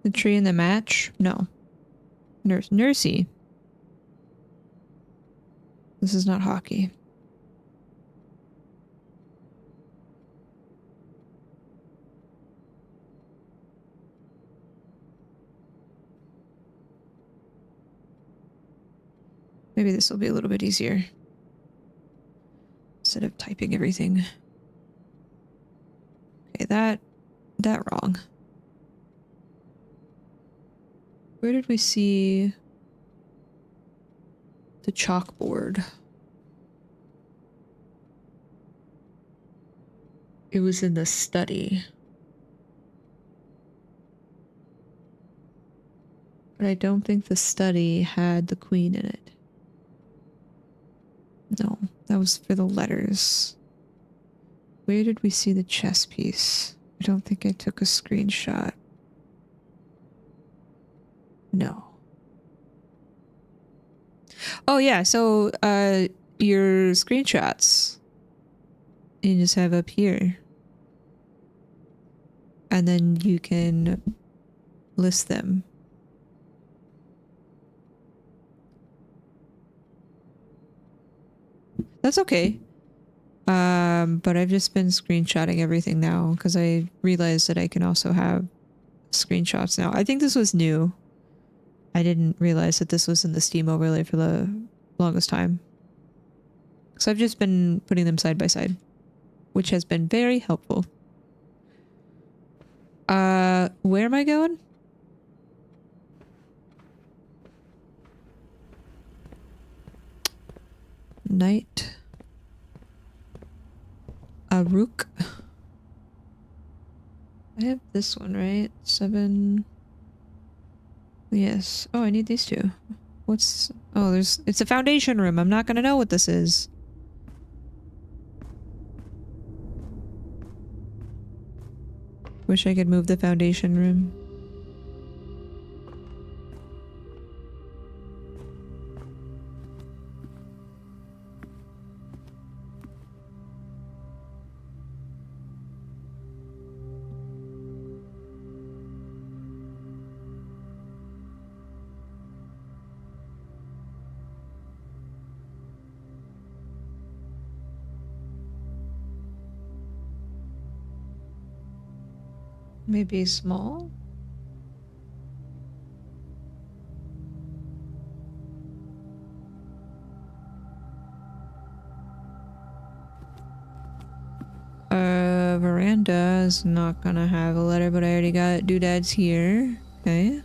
The tree and the match? No. Nursey. This is not hockey. Maybe this will be a little bit easier. Instead of typing everything. Okay, that wrong. Where did we see the chalkboard? It was in the study. But I don't think the study had the queen in it. No, that was for the letters. Where did we see the chess piece? I don't think I took a screenshot. No. Oh yeah, so your screenshots you just have up here. And then you can list them. That's okay. But I've just been screenshotting everything now because I realized that I can also have screenshots now. I think this was new. I didn't realize that this was in the Steam overlay for the longest time. So I've just been putting them side by side, which has been very helpful. Where am I going? Knight. Rook. I have this one, right? 7. Yes. Oh, I need these two. What's... Oh, it's a foundation room. I'm not gonna know what this is. Wish I could move the foundation room. Maybe small? Veranda is not gonna have a letter, but I already got doodads here. Okay.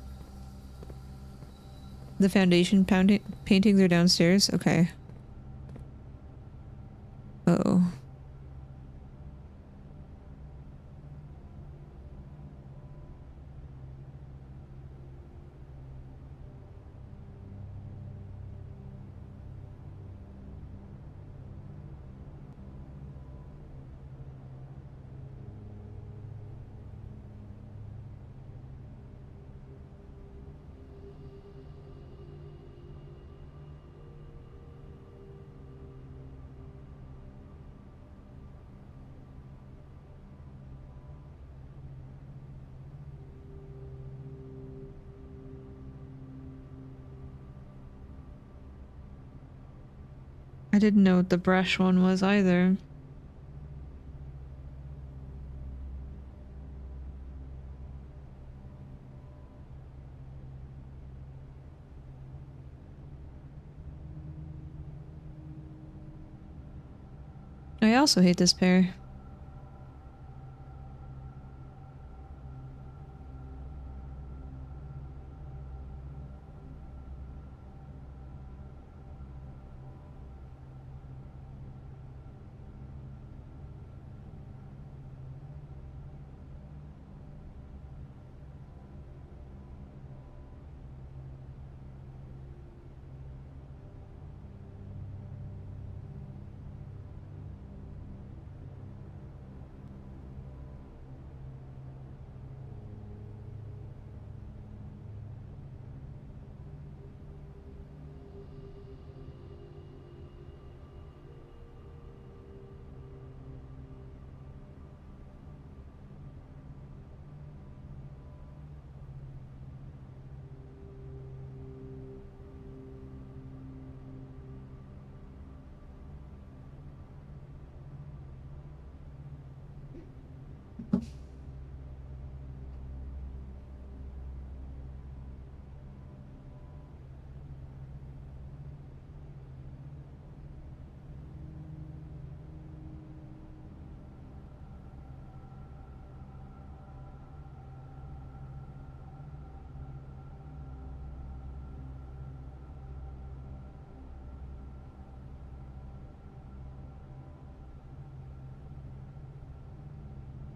The foundation paintings are downstairs? Okay. Uh-oh. I didn't know what the brush one was either. I also hate this pair.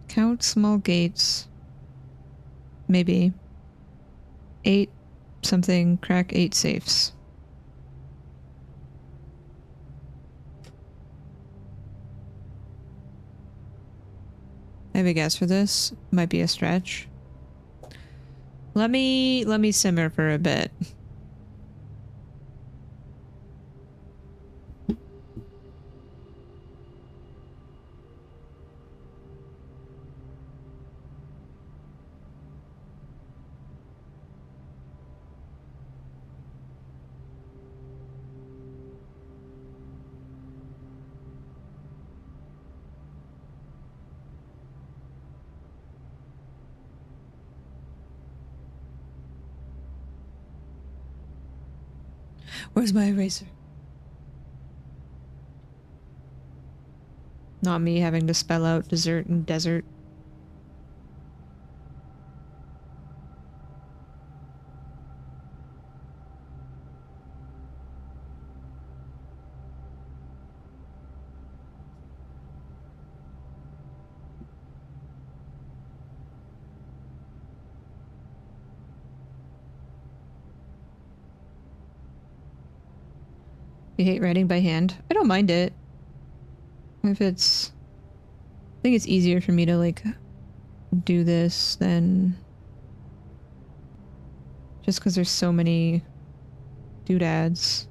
Count small gates. Maybe. 8 something, crack 8 safes. I have a guess for this. Might be a stretch. Let me simmer for a bit. Where's my eraser? Not me having to spell out dessert and desert. You hate writing by hand? I don't mind it. If it's... I think it's easier for me to, like, do this than... Just because there's so many doodads.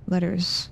Letters.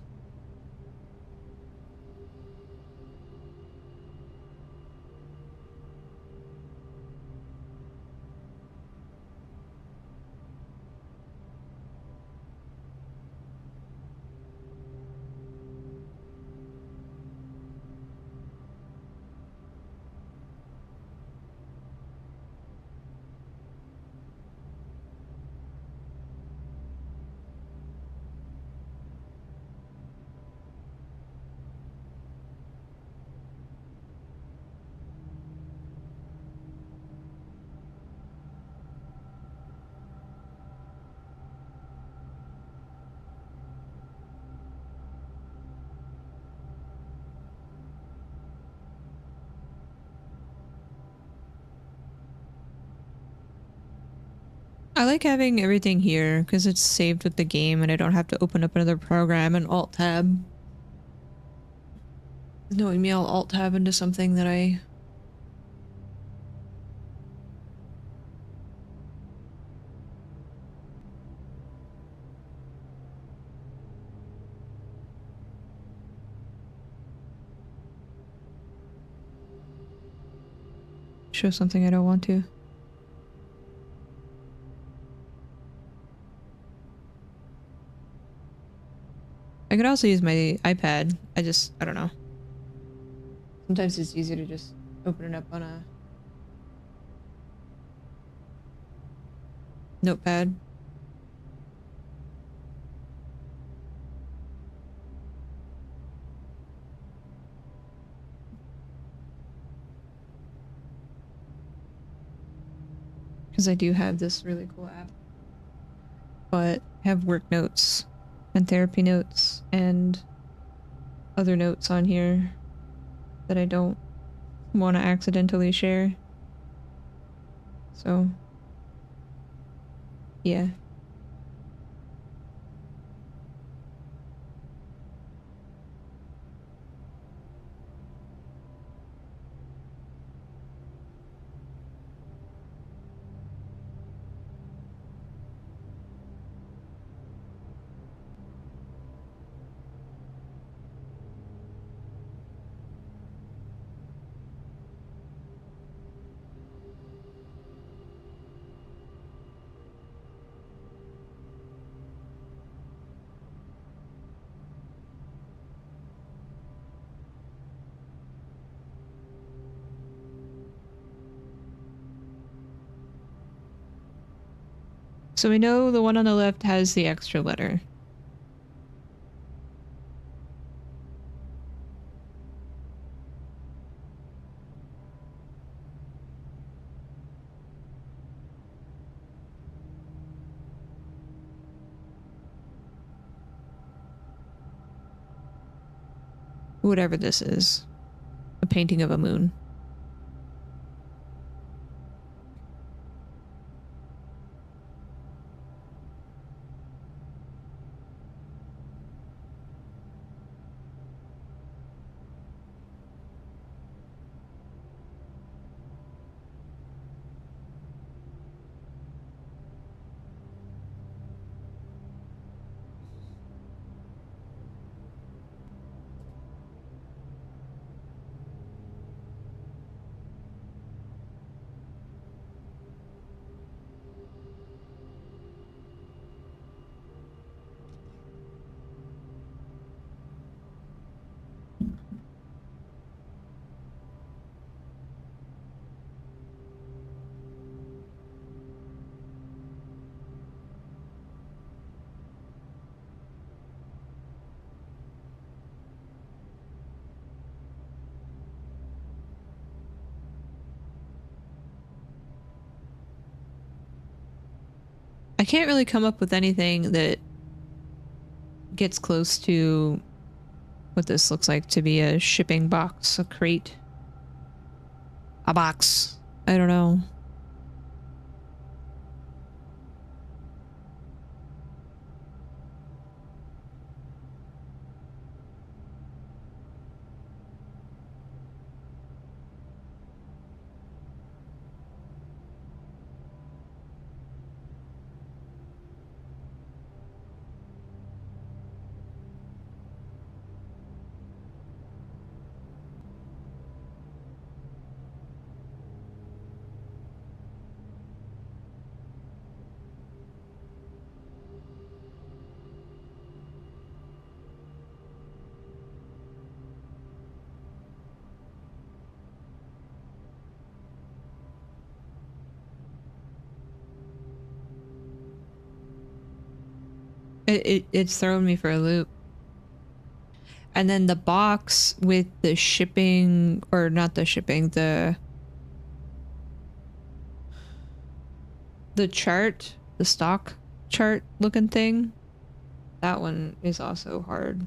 I like having everything here because it's saved with the game and I don't have to open up another program and alt tab. Knowing me, I'll alt tab into something that I... show something I don't want to. I could also use my iPad. I don't know. Sometimes it's easier to just open it up on a notepad. Because I do have this really cool app. But I have work notes and therapy notes and other notes on here that I don't want to accidentally share. So, yeah. So we know the one on the left has the extra letter. Whatever this is. A painting of a moon. I can't really come up with anything that gets close to what this looks like to be a shipping box, a crate. A box. I don't know. It's throwing me for a loop. And then the box with the shipping, or not the shipping, the chart, the stock chart looking thing, that one is also hard.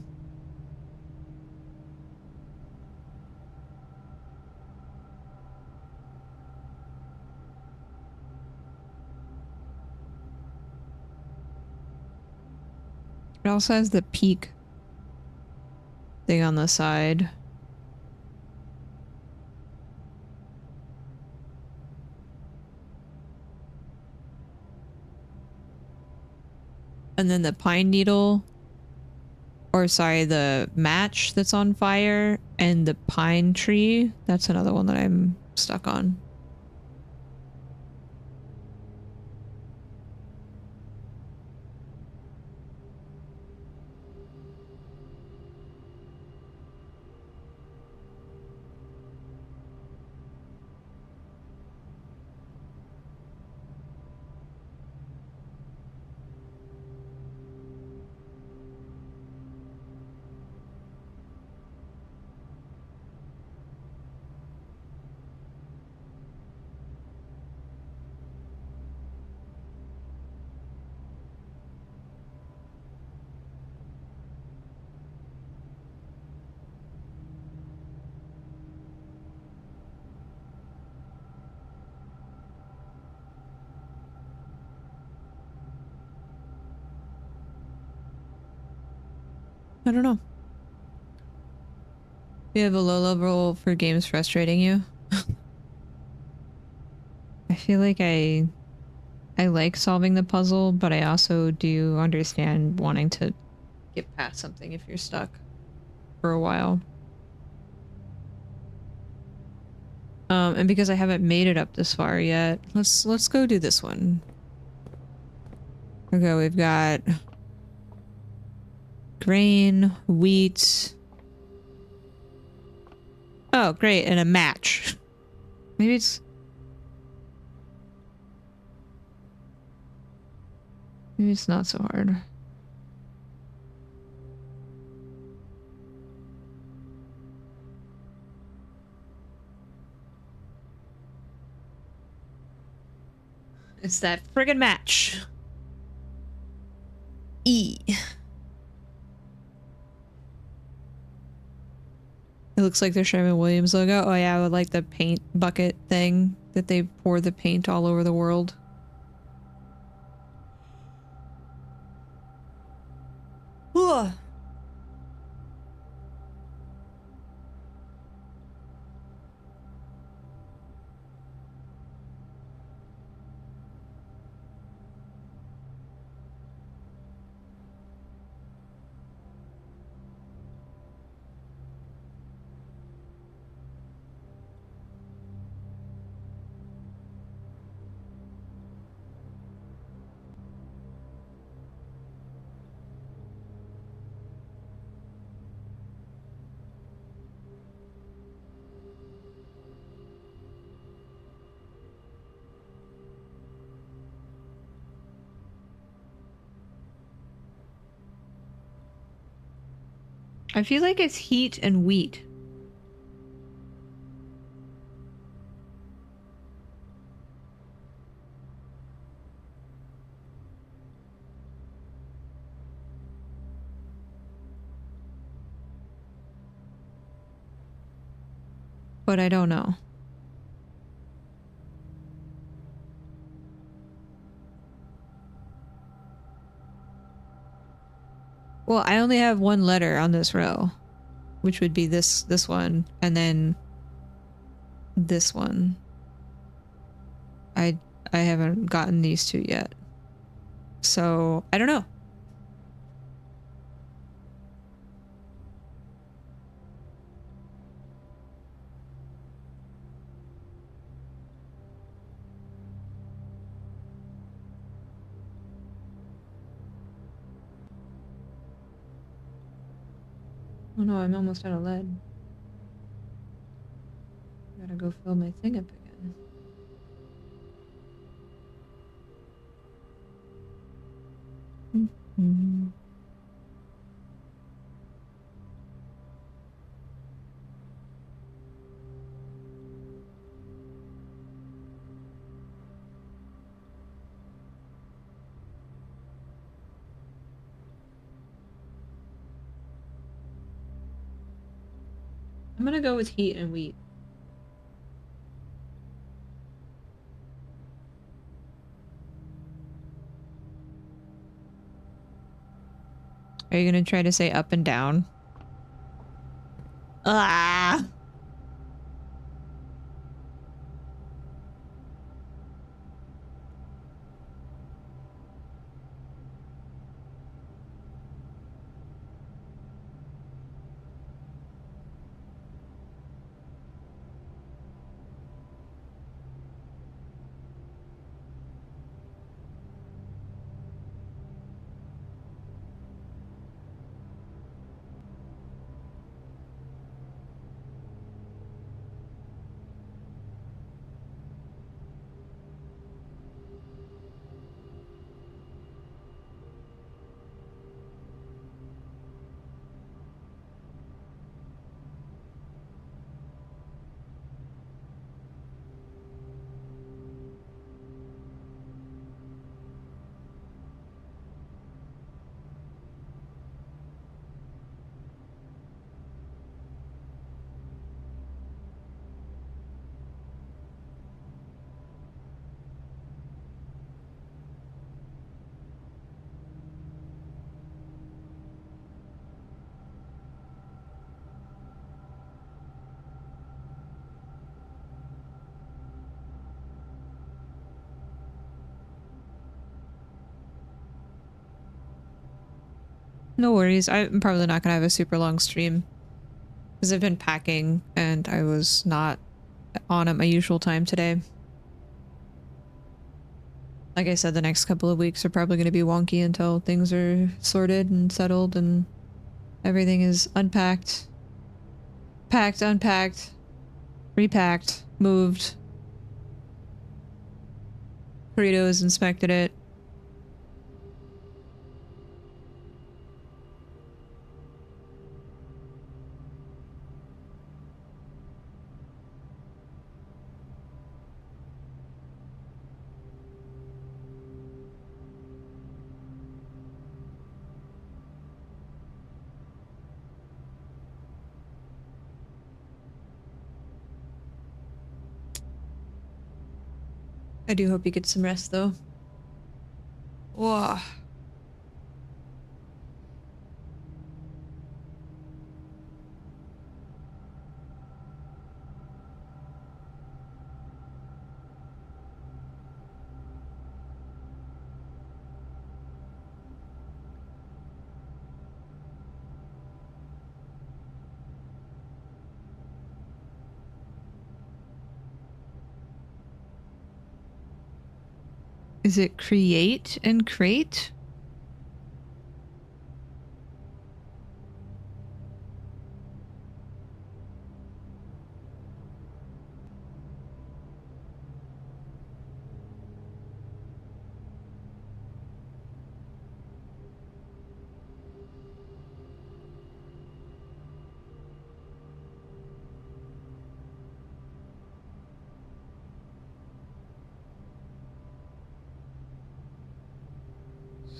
It also has the peak thing on the side. And then the pine needle, or sorry, the match that's on fire, and the pine tree. That's another one that I'm stuck on. I don't know. You have a low level for games frustrating you? I feel like I like solving the puzzle, but I also do understand wanting to get past something if you're stuck for a while. And because I haven't made it up this far yet, let's go do this one. Okay, we've got grain, wheat. Oh, great, and a match. Maybe it's not so hard. It's that friggin' match. E. It looks like the Sherwin-Williams logo. Oh yeah, I would like the paint bucket thing that they pour the paint all over the world. Ugh. I feel like it's heat and wheat. But I don't know. Well, I only have one letter on this row, which would be this one, and then this one. I haven't gotten these two yet. So, I don't know. Oh no, I'm almost out of lead. Gotta go fill my thing up again. Mm-hmm. I'm gonna go with heat and wheat. Are you gonna try to say up and down? Ah! No worries. I'm probably not gonna have a super long stream because I've been packing and I was not on at my usual time today. Like I said, the next couple of weeks are probably going to be wonky until things are sorted and settled and everything is unpacked, packed, unpacked, repacked, moved. Burritos inspected it. I do hope you get some rest though. Whoa. Is it create and crate?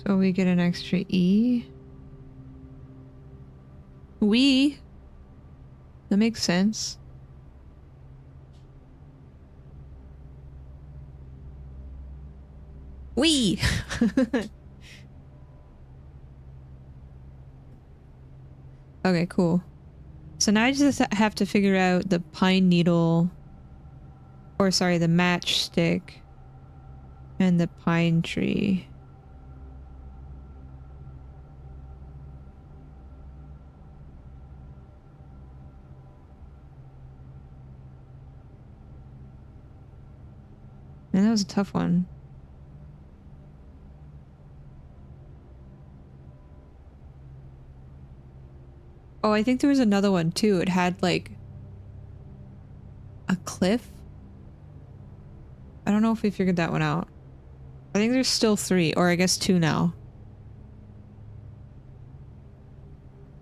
So we get an extra E. We. That makes sense. We. Okay, cool. So now I just have to figure out the pine needle, or sorry, the matchstick and the pine tree. Man, that was a tough one. Oh, I think there was another one too. It had like a cliff. I don't know if we figured that one out. I think there's still 3, or I guess 2 now.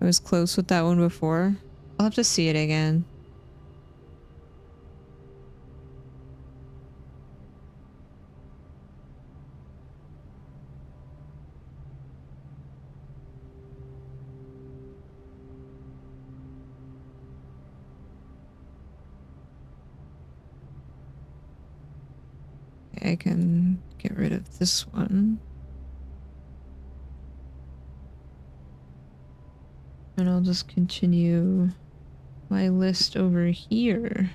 I was close with that one before. I'll have to see it again. I can get rid of this one. And I'll just continue my list over here.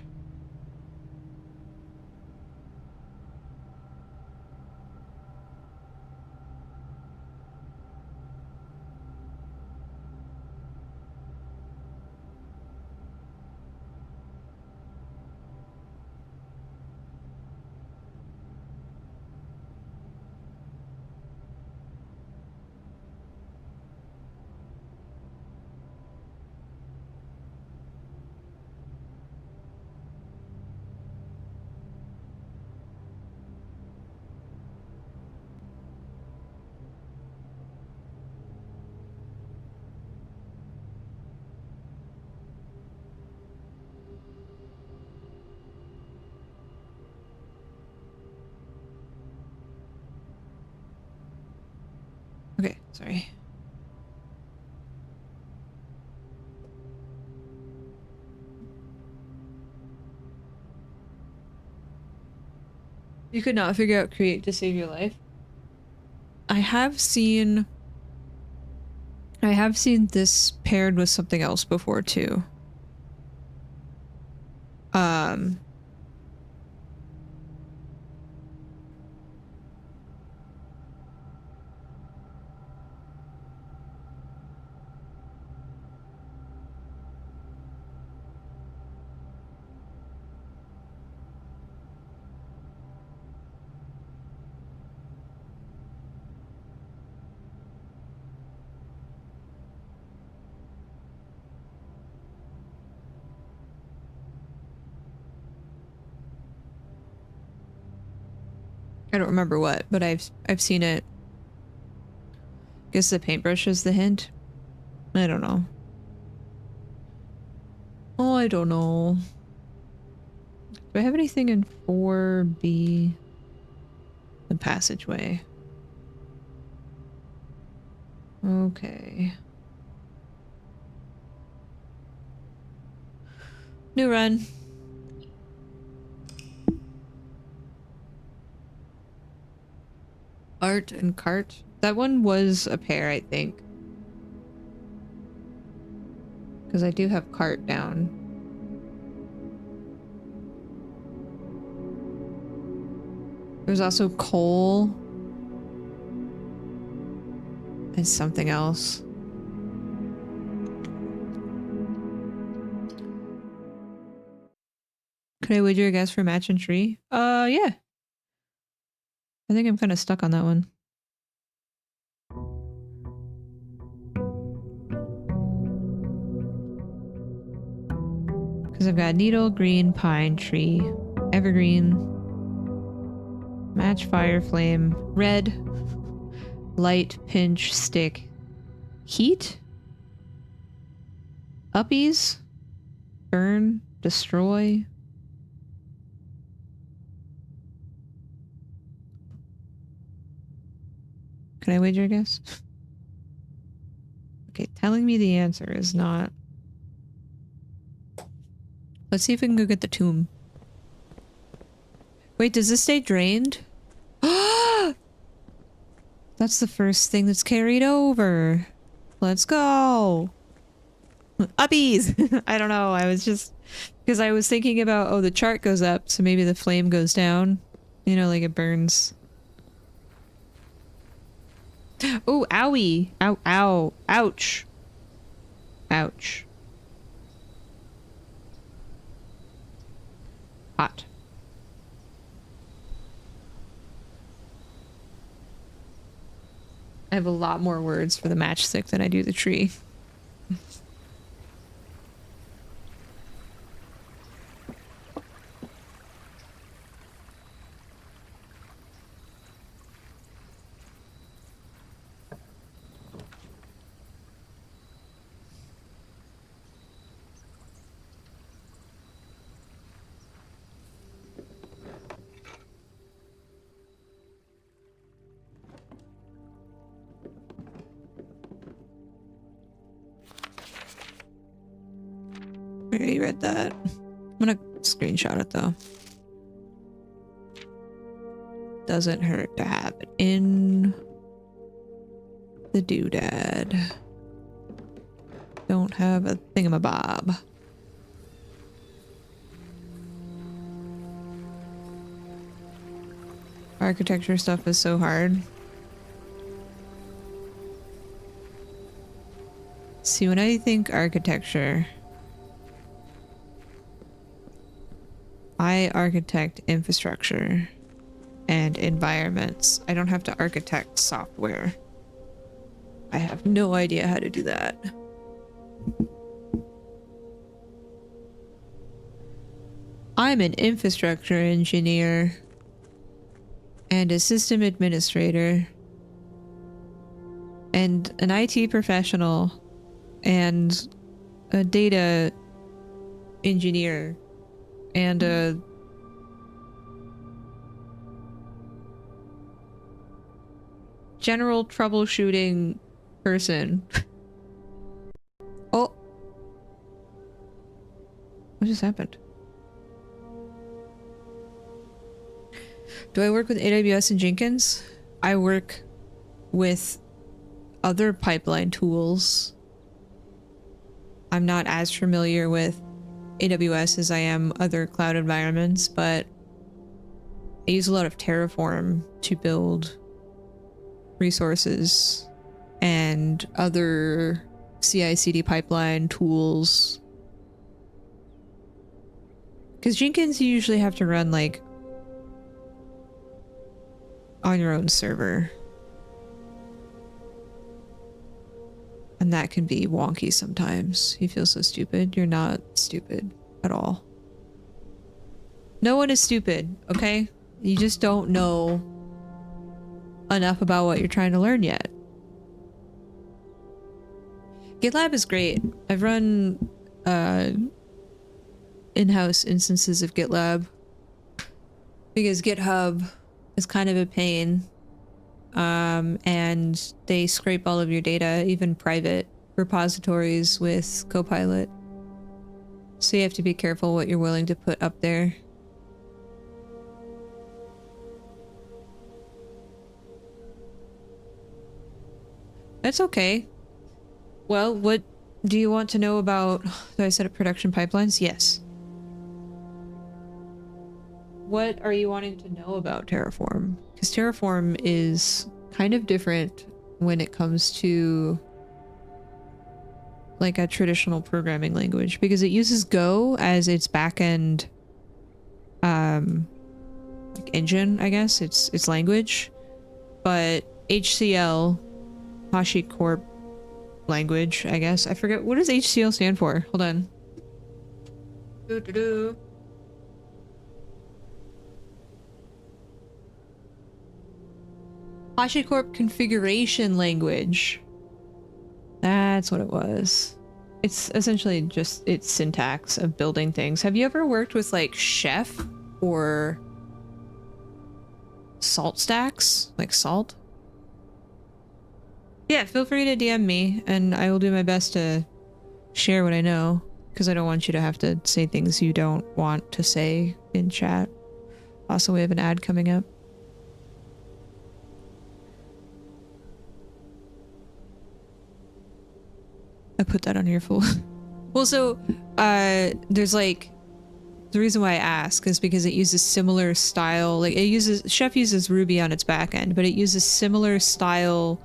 Okay, sorry. You could not figure out create to save your life. I have seen this paired with something else before too. I don't remember what, but I've seen it. Guess the paintbrush is the hint. I don't know. Oh, I don't know. Do I have anything in 4B? The passageway. Okay. New run. Art and cart. That one was a pair, I think. Because I do have cart down. There's also coal. And something else. Could I wager a guess for match and tree? Yeah. I think I'm kind of stuck on that one. Because I've got needle, green, pine, tree, evergreen, match, fire, flame, red, light, pinch, stick, heat, uppies, burn, destroy. Can I wager a guess? Okay, telling me the answer is not. Let's see if we can go get the tomb. Wait, does this stay drained? That's the first thing that's carried over. Let's go. Uppies! I don't know. I was just... Because I was thinking about, oh, the chart goes up, so maybe the flame goes down. You know, like it burns. Oh, owie! Ow, ow. Ouch. Ouch. Hot. I have a lot more words for the matchstick than I do the tree. I already read that. I'm gonna screenshot it though. Doesn't hurt to have it in the doodad. Don't have a thingamabob. Architecture stuff is so hard. See, when I think architecture, I architect infrastructure and environments. I don't have to architect software. I have no idea how to do that. I'm an infrastructure engineer and a system administrator and an IT professional and a data engineer and a general troubleshooting person. Oh. What just happened? Do I work with AWS and Jenkins? I work with other pipeline tools. I'm not as familiar with AWS as I am other cloud environments, but I use a lot of Terraform to build resources and other CI/CD pipeline tools. Because Jenkins, you usually have to run like on your own server. And that can be wonky sometimes. You feel so stupid. You're not stupid at all. No one is stupid, okay? You just don't know enough about what you're trying to learn yet. GitLab is great. I've run in-house instances of GitLab because GitHub is kind of a pain, and they scrape all of your data, even private repositories with Copilot. So you have to be careful what you're willing to put up there. That's okay. Well, what do you want to know about? Do I set up production pipelines? Yes. What are you wanting to know about Terraform? Because Terraform is kind of different when it comes to like a traditional programming language, because it uses Go as its backend like engine, I guess, its language. But HCL, HashiCorp language, I guess. I forget, what does HCL stand for? Hold on. HashiCorp configuration language. That's what it was. It's essentially just its syntax of building things. Have you ever worked with like Chef or Salt Stacks? Like Salt? Yeah, feel free to DM me and I will do my best to share what I know, because I don't want you to have to say things you don't want to say in chat. Also, we have an ad coming up. I put that on your full. Well, so there's like, the reason why I ask is because it uses similar style, like Chef uses Ruby on its back end, but it uses similar style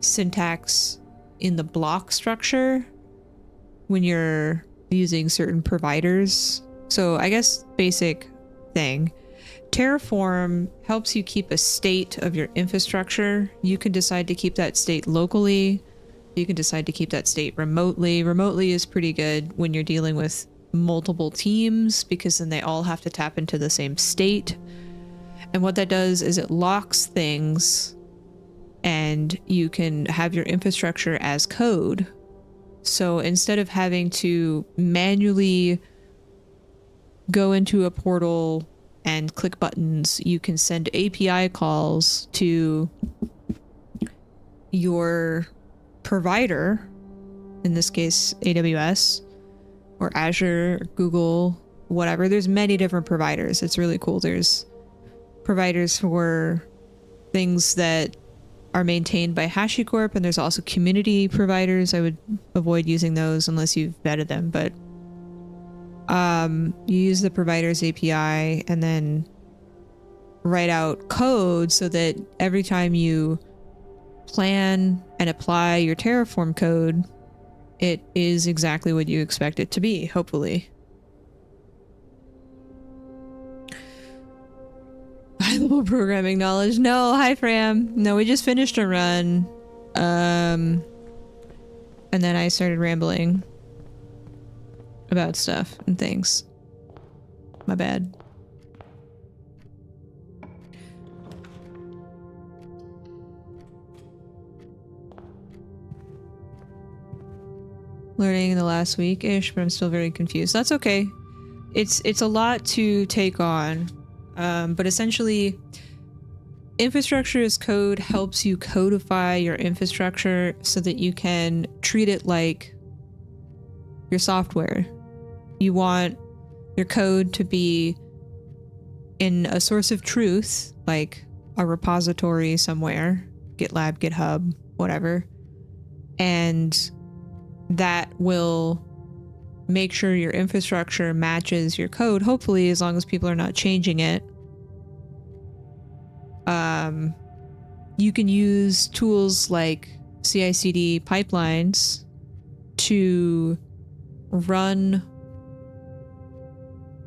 syntax in the block structure when you're using certain providers. So I guess basic thing. Terraform helps you keep a state of your infrastructure. You can decide to keep that state locally. You can decide to keep that state remotely. Remotely is pretty good when you're dealing with multiple teams, because then they all have to tap into the same state. And what that does is it locks things, and you can have your infrastructure as code. So instead of having to manually go into a portal and click buttons, you can send API calls to your provider, in this case AWS or Azure or Google, whatever. There's many different providers. It's really cool. There's providers for things that are maintained by HashiCorp, and there's also community providers. I would avoid using those unless you've vetted them, but you use the provider's API and then write out code so that every time you plan and apply your Terraform code, it is exactly what you expect it to be, hopefully. High-level programming knowledge. No, hi Fram. No, we just finished a run. And then I started rambling about stuff and things. My bad. Learning in the last week-ish, but I'm still very confused. That's okay. It's a lot to take on. But essentially, infrastructure as code helps you codify your infrastructure so that you can treat it like your software. You want your code to be in a source of truth, like a repository somewhere, GitLab, GitHub, whatever. And that will make sure your infrastructure matches your code, hopefully, as long as people are not changing it. You can use tools like CI/CD pipelines to run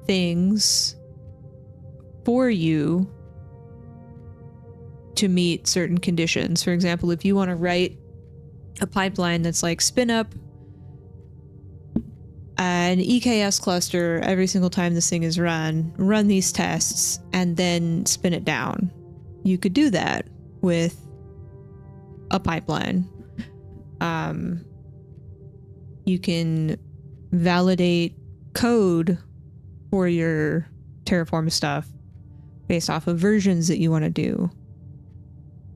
things for you to meet certain conditions. For example, if you want to write a pipeline that's like spin up an EKS cluster every single time this thing is run these tests, and then spin it down. You could do that. with a pipeline. You can validate code for your Terraform stuff based off of versions that you want to do.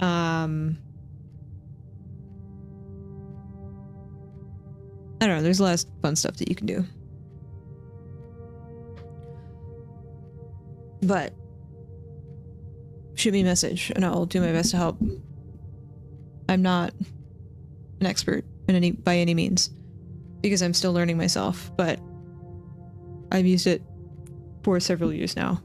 I don't know, there's a lot of fun stuff that you can do. But shoot me a message and I'll do my best to help. I'm not an expert in by any means, because I'm still learning myself, but I've used it for several years now.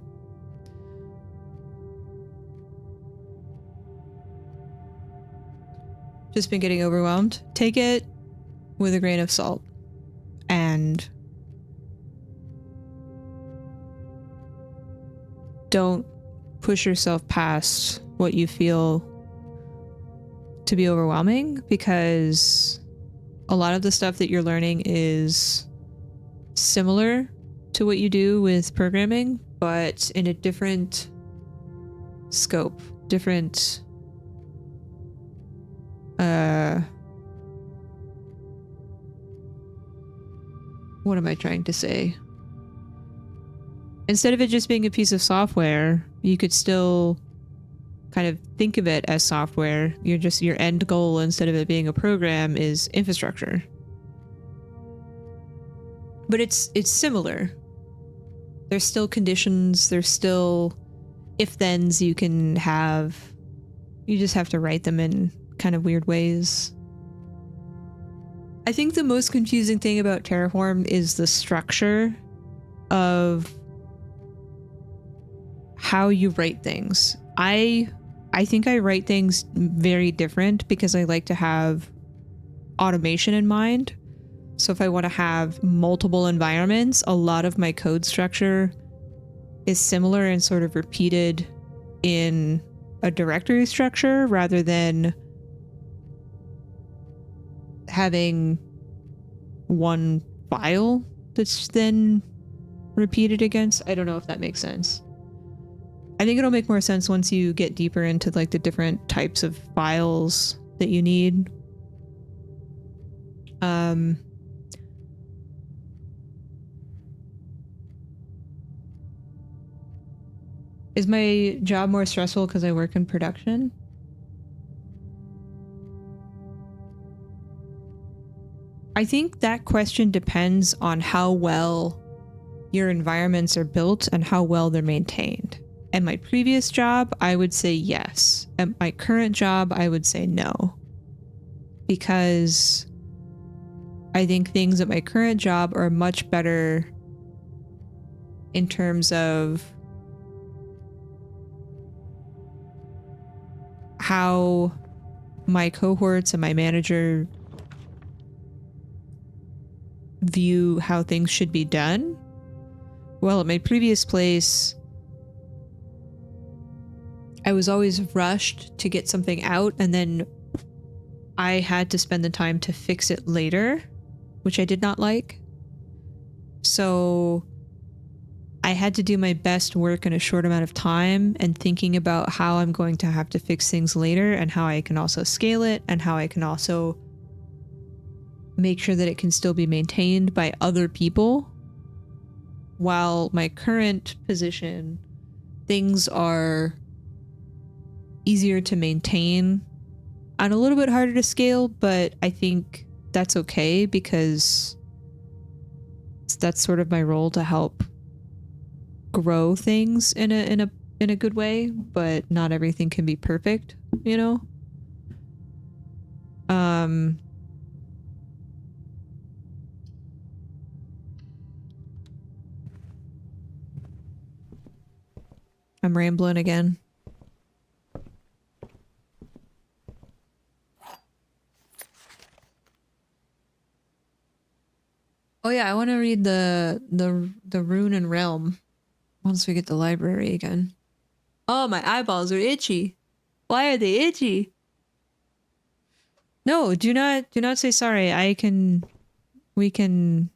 Just been getting overwhelmed. Take it with a grain of salt and don't push yourself past what you feel to be overwhelming, because a lot of the stuff that you're learning is similar to what you do with programming, but in a different scope, different what am I trying to say? Instead of it just being a piece of software, you could still kind of think of it as software. Your end goal, instead of it being a program, is infrastructure. But it's similar. There's still conditions, there's still if-thens you can have. You just have to write them in kind of weird ways. I think the most confusing thing about Terraform is the structure of how you write things. I think I write things very different because I like to have automation in mind. So if I want to have multiple environments, a lot of my code structure is similar and sort of repeated in a directory structure rather than having one file that's then repeated against. I don't know if that makes sense. I think it'll make more sense once you get deeper into like the different types of files that you need. Is my job more stressful because I work in production? I think that question depends on how well your environments are built and how well they're maintained. At my previous job, I would say yes. At my current job, I would say no. Because I think things at my current job are much better in terms of how my cohorts and my manager view how things should be done. Well, at my previous place, I was always rushed to get something out, and then I had to spend the time to fix it later, which I did not like. So I had to do my best work in a short amount of time, and thinking about how I'm going to have to fix things later and how I can also scale it and how I can also make sure that it can still be maintained by other people. While my current position, things are easier to maintain and a little bit harder to scale, but I think that's okay because that's sort of my role, to help grow things in a good way, but not everything can be perfect, you know? I'm rambling again. Oh yeah, I want to read the Rune and Realm once we get the library again. Oh, my eyeballs are itchy. Why are they itchy? No, do not say sorry. We can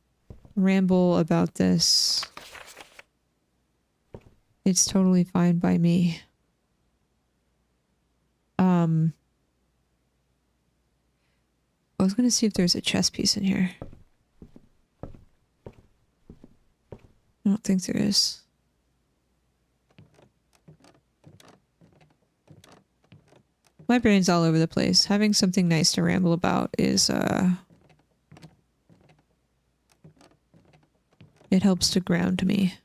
ramble about this. It's totally fine by me. I was gonna see if there's a chess piece in here. I don't think there is. My brain's all over the place. Having something nice to ramble about is, it helps to ground me.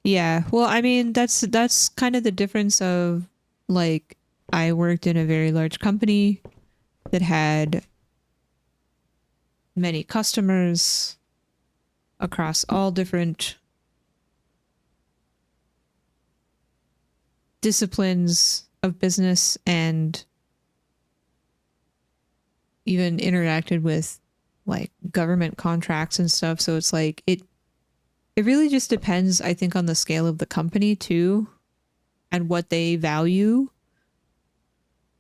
Yeah, well, I mean, that's kind of the difference of, like, I worked in a very large company that had many customers across all different disciplines of business, and even interacted with like government contracts and stuff. So it's like it really just depends, I think, on the scale of the company too and what they value.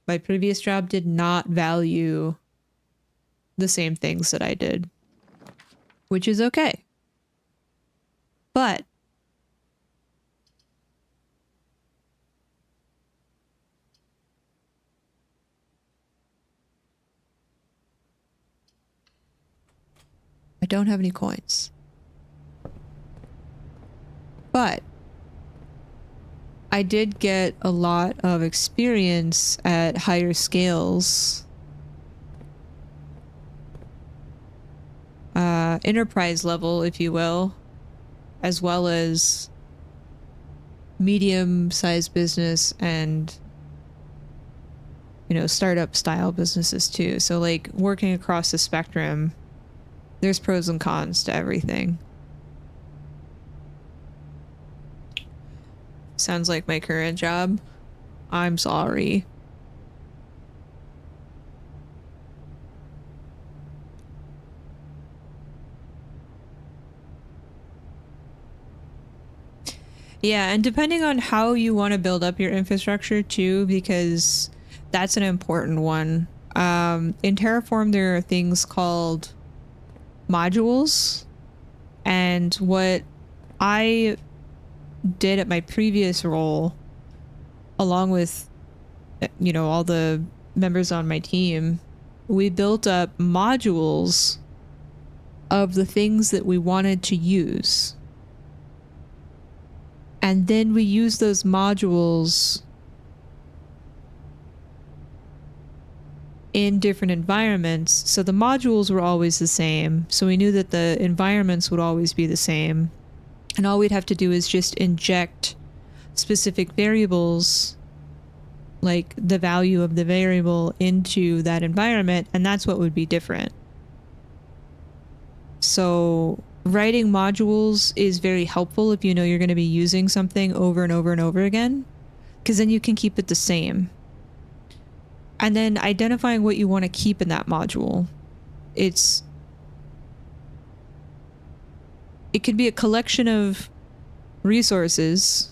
My previous job did not value the same things that I did, which is okay. But I don't have any coins. But I did get a lot of experience at higher scales. Enterprise level, if you will, as well as medium-sized business and, you know, startup style businesses too. So like working across the spectrum, there's pros and cons to everything. Sounds like my current job. I'm sorry. Yeah, and depending on how you want to build up your infrastructure too, because that's an important one. In Terraform, there are things called modules, and what I did at my previous role, along with, you know, all the members on my team, we built up modules of the things that we wanted to use. And then we use those modules in different environments. So the modules were always the same. So we knew that the environments would always be the same. And all we'd have to do is just inject specific variables, like the value of the variable, into that environment. And that's what would be different. So writing modules is very helpful if you know you're going to be using something over and over and over again, because then you can keep it the same. And then identifying what you want to keep in that module. It could be a collection of resources,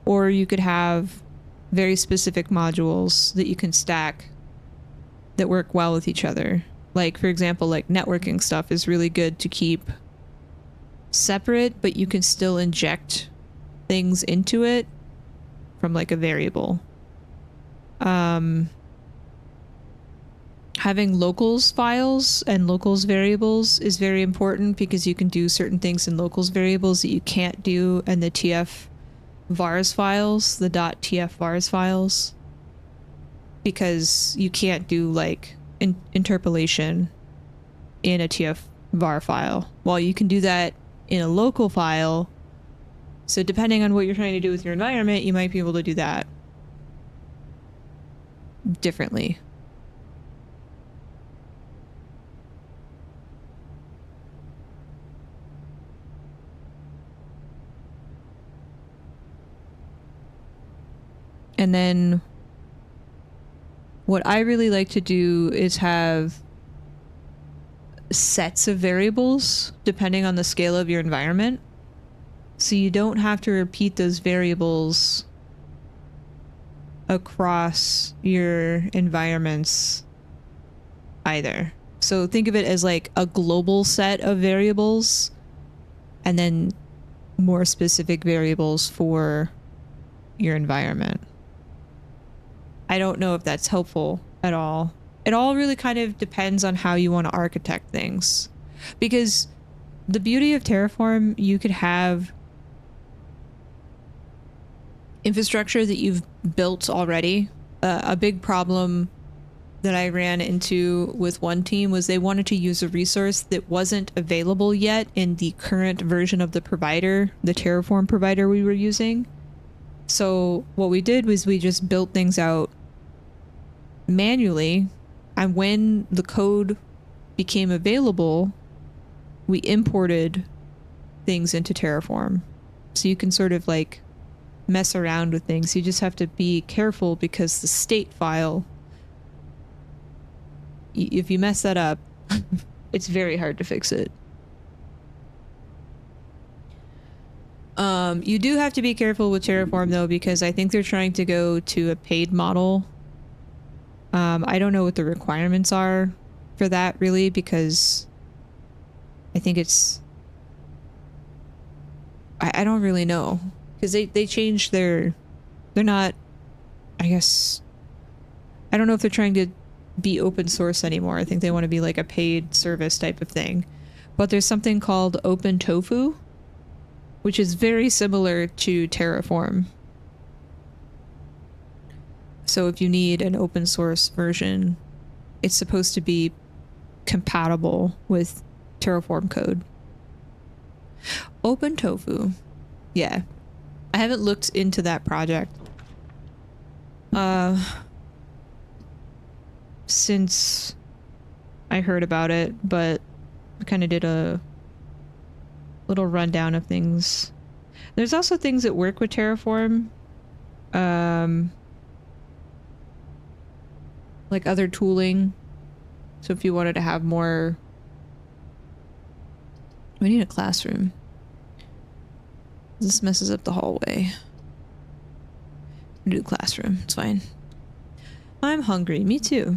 or you could have very specific modules that you can stack that work well with each other. Like, for example, like networking stuff is really good to keep separate, but you can still inject things into it from like a variable. Having locals files and locals variables is very important, because you can do certain things in locals variables that you can't do in the TF vars files, the .tf vars files, because you can't do like interpolation in a TF var file. Well, you can do that in a local file. So depending on what you're trying to do with your environment, you might be able to do that differently. And then what I really like to do is have sets of variables depending on the scale of your environment. So you don't have to repeat those variables across your environments either. So think of it as like a global set of variables, and then more specific variables for your environment. I don't know if that's helpful at all. It all really kind of depends on how you want to architect things. Because the beauty of Terraform, you could have infrastructure that you've built already. A big problem that I ran into with one team was they wanted to use a resource that wasn't available yet in the current version of the provider, the Terraform provider we were using. So what we did was we just built things out manually, and when the code became available, we imported things into Terraform. So you can sort of like mess around with things. You just have to be careful because the state file, if you mess that up, it's very hard to fix it. You do have to be careful with Terraform though, because I think they're trying to go to a paid model. I don't know what the requirements are for that really, because I think it's... I don't really know. Because they changed their... They're not... I guess... I don't know if they're trying to be open source anymore. I think they want to be like a paid service type of thing. But there's something called Open Tofu, which is very similar to Terraform. So if you need an open source version, it's supposed to be compatible with Terraform code. Open Tofu. Yeah. I haven't looked into that project since I heard about it, but I kind of did a little rundown of things. There's also things that work with Terraform. Like other tooling. So if you wanted to have more... We need a classroom. This messes up the hallway. Do the classroom. It's fine. I'm hungry. Me too.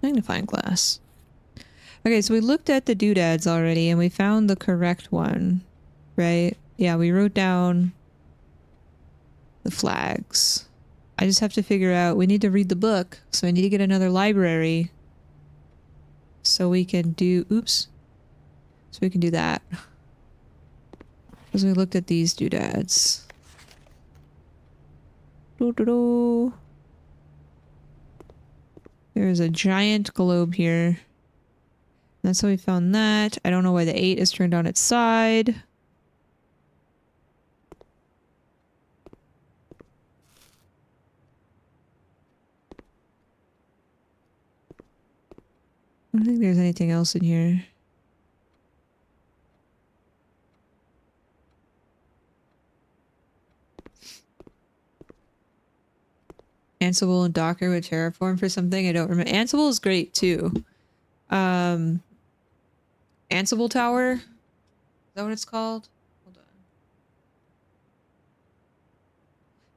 Magnifying glass. Okay, so we looked at the doodads already and we found the correct one, right? Yeah, we wrote down the flags. I just have to figure out, we need to read the book, so I need to get another library so we can do, oops. So we can do that. Because we looked at these doodads. Doo-doo-doo. There's a giant globe here. That's how we found that. I don't know why the 8 is turned on its side. I don't think there's anything else in here. Ansible and Docker with Terraform for something I don't remember. Ansible is great too. Ansible Tower? Is that what it's called? Hold on.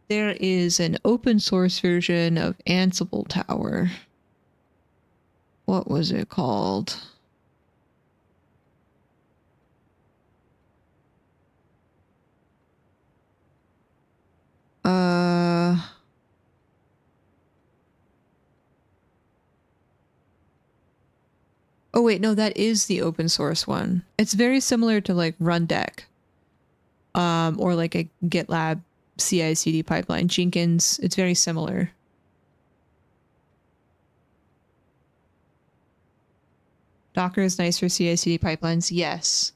There is an open source version of Ansible Tower. What was it called? Oh wait, no, that is the open source one. It's very similar to like Rundeck. Or like a GitLab CI/CD pipeline. Jenkins, it's very similar. Docker is nice for CI/CD pipelines, yes.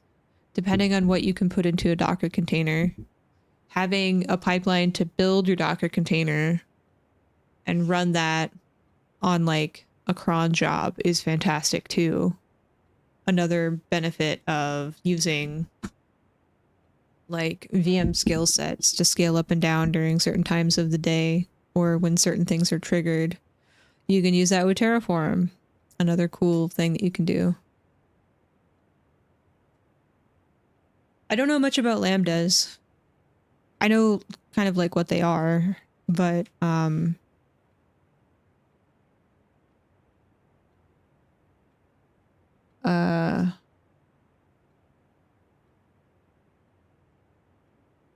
Depending on what you can put into a Docker container. Having a pipeline to build your Docker container and run that on like a cron job is fantastic too. Another benefit of using like VM skill sets to scale up and down during certain times of the day or when certain things are triggered. You can use that with Terraform. Another cool thing that you can do. I don't know much about lambdas. I know kind of like what they are, but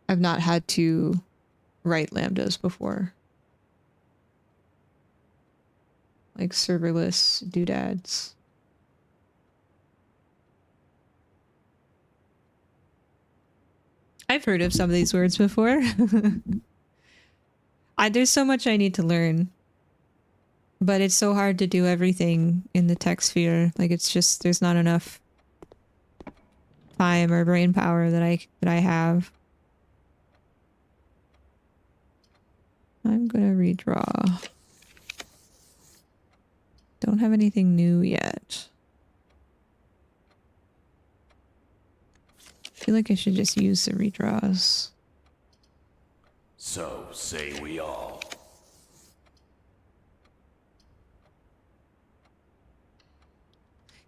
I've not had to write lambdas before. Like serverless doodads. I've heard of some of these words before. There's so much I need to learn. But it's so hard to do everything in the tech sphere. Like it's just there's not enough time or brain power that I have. I'm gonna redraw. Don't have anything new yet. I feel like I should just use the redraws. So say we all.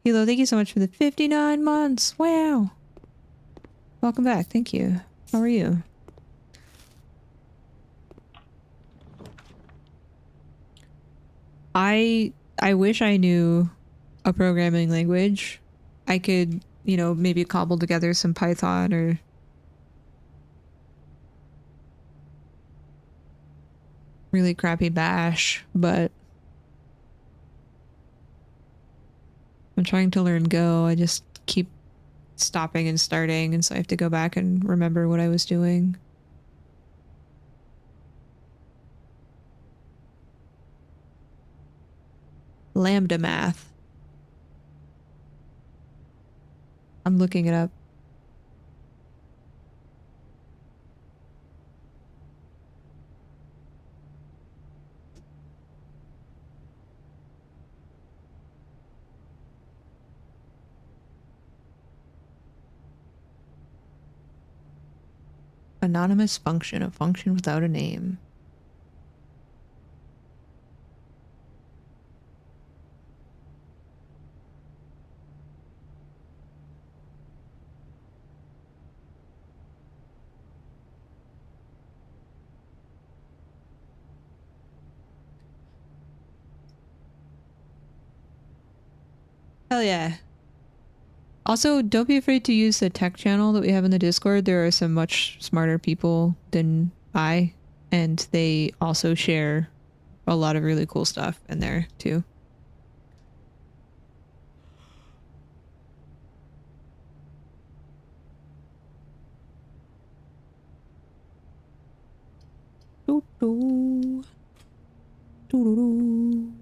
Hilo, thank you so much for the 59 months. Wow. Welcome back. Thank you. How are you? I wish I knew a programming language. I could, you know, maybe cobble together some Python or really crappy Bash, but I'm trying to learn Go. I just keep stopping and starting, and so I have to go back and remember what I was doing. Lambda math. I'm looking it up. Anonymous function, a function without a name. Hell yeah. Also, don't be afraid to use the tech channel that we have in the Discord. There are some much smarter people than I, and they also share a lot of really cool stuff in there too. Doo -doo. Doo -doo -doo.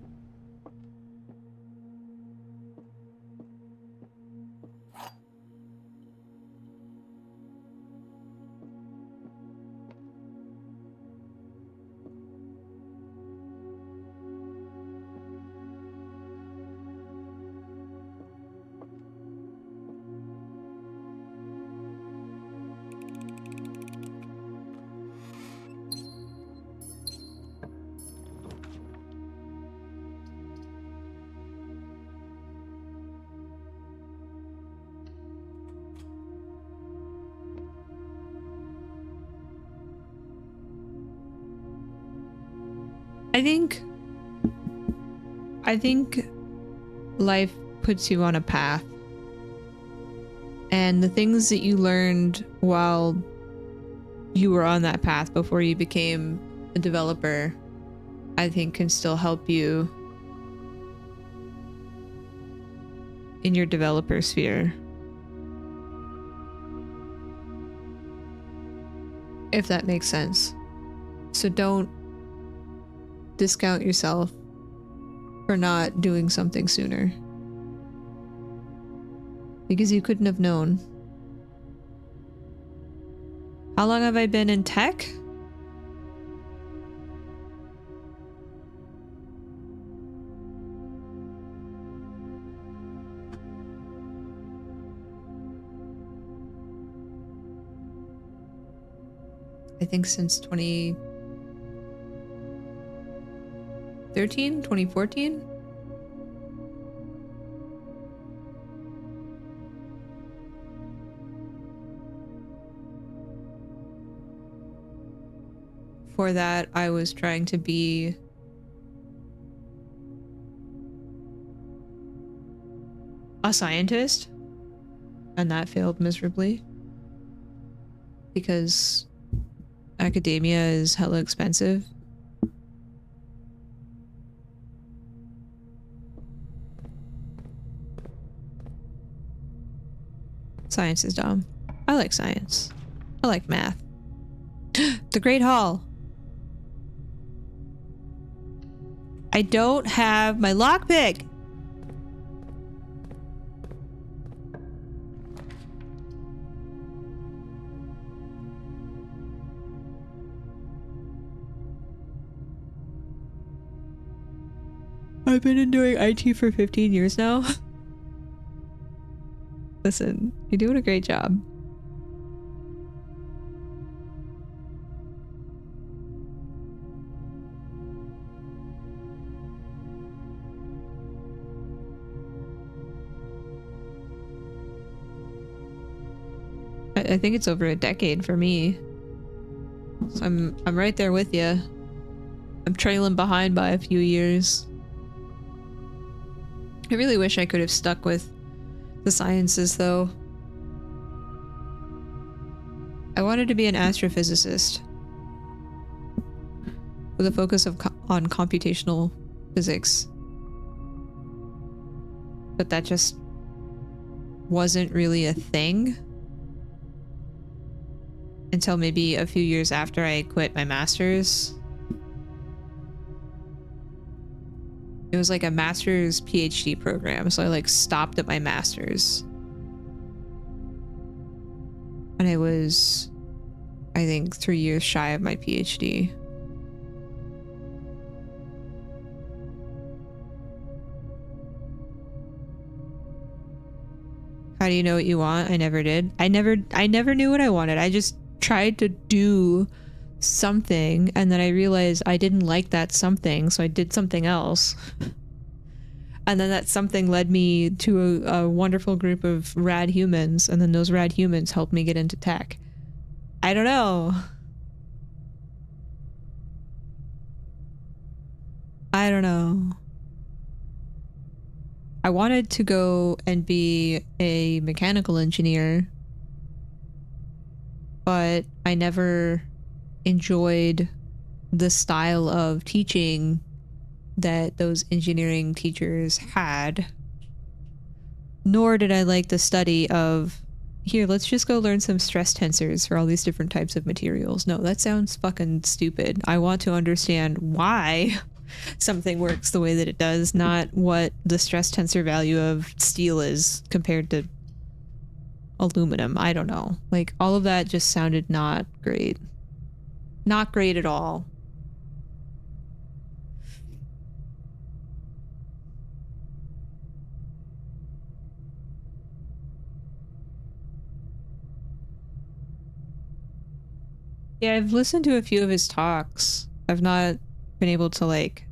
I think life puts you on a path, and the things that you learned while you were on that path before you became a developer, I think can still help you in your developer sphere. If that makes sense. So don't discount yourself for not doing something sooner. Because you couldn't have known. How long have I been in tech? I think since 2013, 2014? For that, I was trying to be a scientist, and that failed miserably because academia is hella expensive. Science is dumb. I like science. I like math. The Great Hall. I don't have my lockpick. I've been doing IT for 15 years now. Listen, you're doing a great job. I think it's over a decade for me. So I'm right there with you. I'm trailing behind by a few years. I really wish I could have stuck with the sciences though. I wanted to be an astrophysicist with a focus on computational physics. But that just wasn't really a thing until maybe a few years after I quit my master's. It was like a master's PhD program, so I like stopped at my master's. And I was, I think, 3 years shy of my PhD. How do you know what you want? I never did. I never knew what I wanted. I just tried to do something, and then I realized I didn't like that something, so I did something else. And then that something led me to a wonderful group of rad humans, and then those rad humans helped me get into tech. I don't know. I don't know. I wanted to go and be a mechanical engineer, but I never enjoyed the style of teaching that those engineering teachers had. Nor did I like the study of, here, let's just go learn some stress tensors for all these different types of materials. No, that sounds fucking stupid. I want to understand why something works the way that it does, not what the stress tensor value of steel is compared to aluminum. I don't know. Like, all of that just sounded not great. Not great at all. Yeah, I've listened to a few of his talks. I've not been able to, like,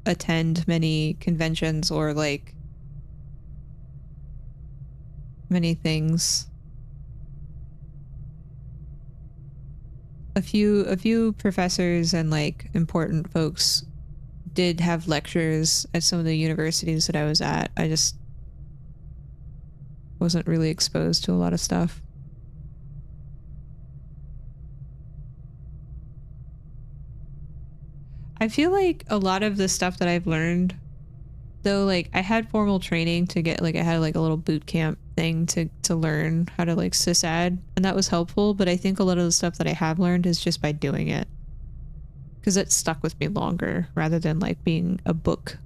attend many conventions or, like, many things. A few professors and, like, important folks did have lectures at some of the universities that I was at. I just wasn't really exposed to a lot of stuff. I feel like a lot of the stuff that I've learned, though, like, I had formal training to get, like, I had like a little boot camp thing to learn how to, like, sysad, and that was helpful, but I think a lot of the stuff that I have learned is just by doing it, because it stuck with me longer rather than, like, being a book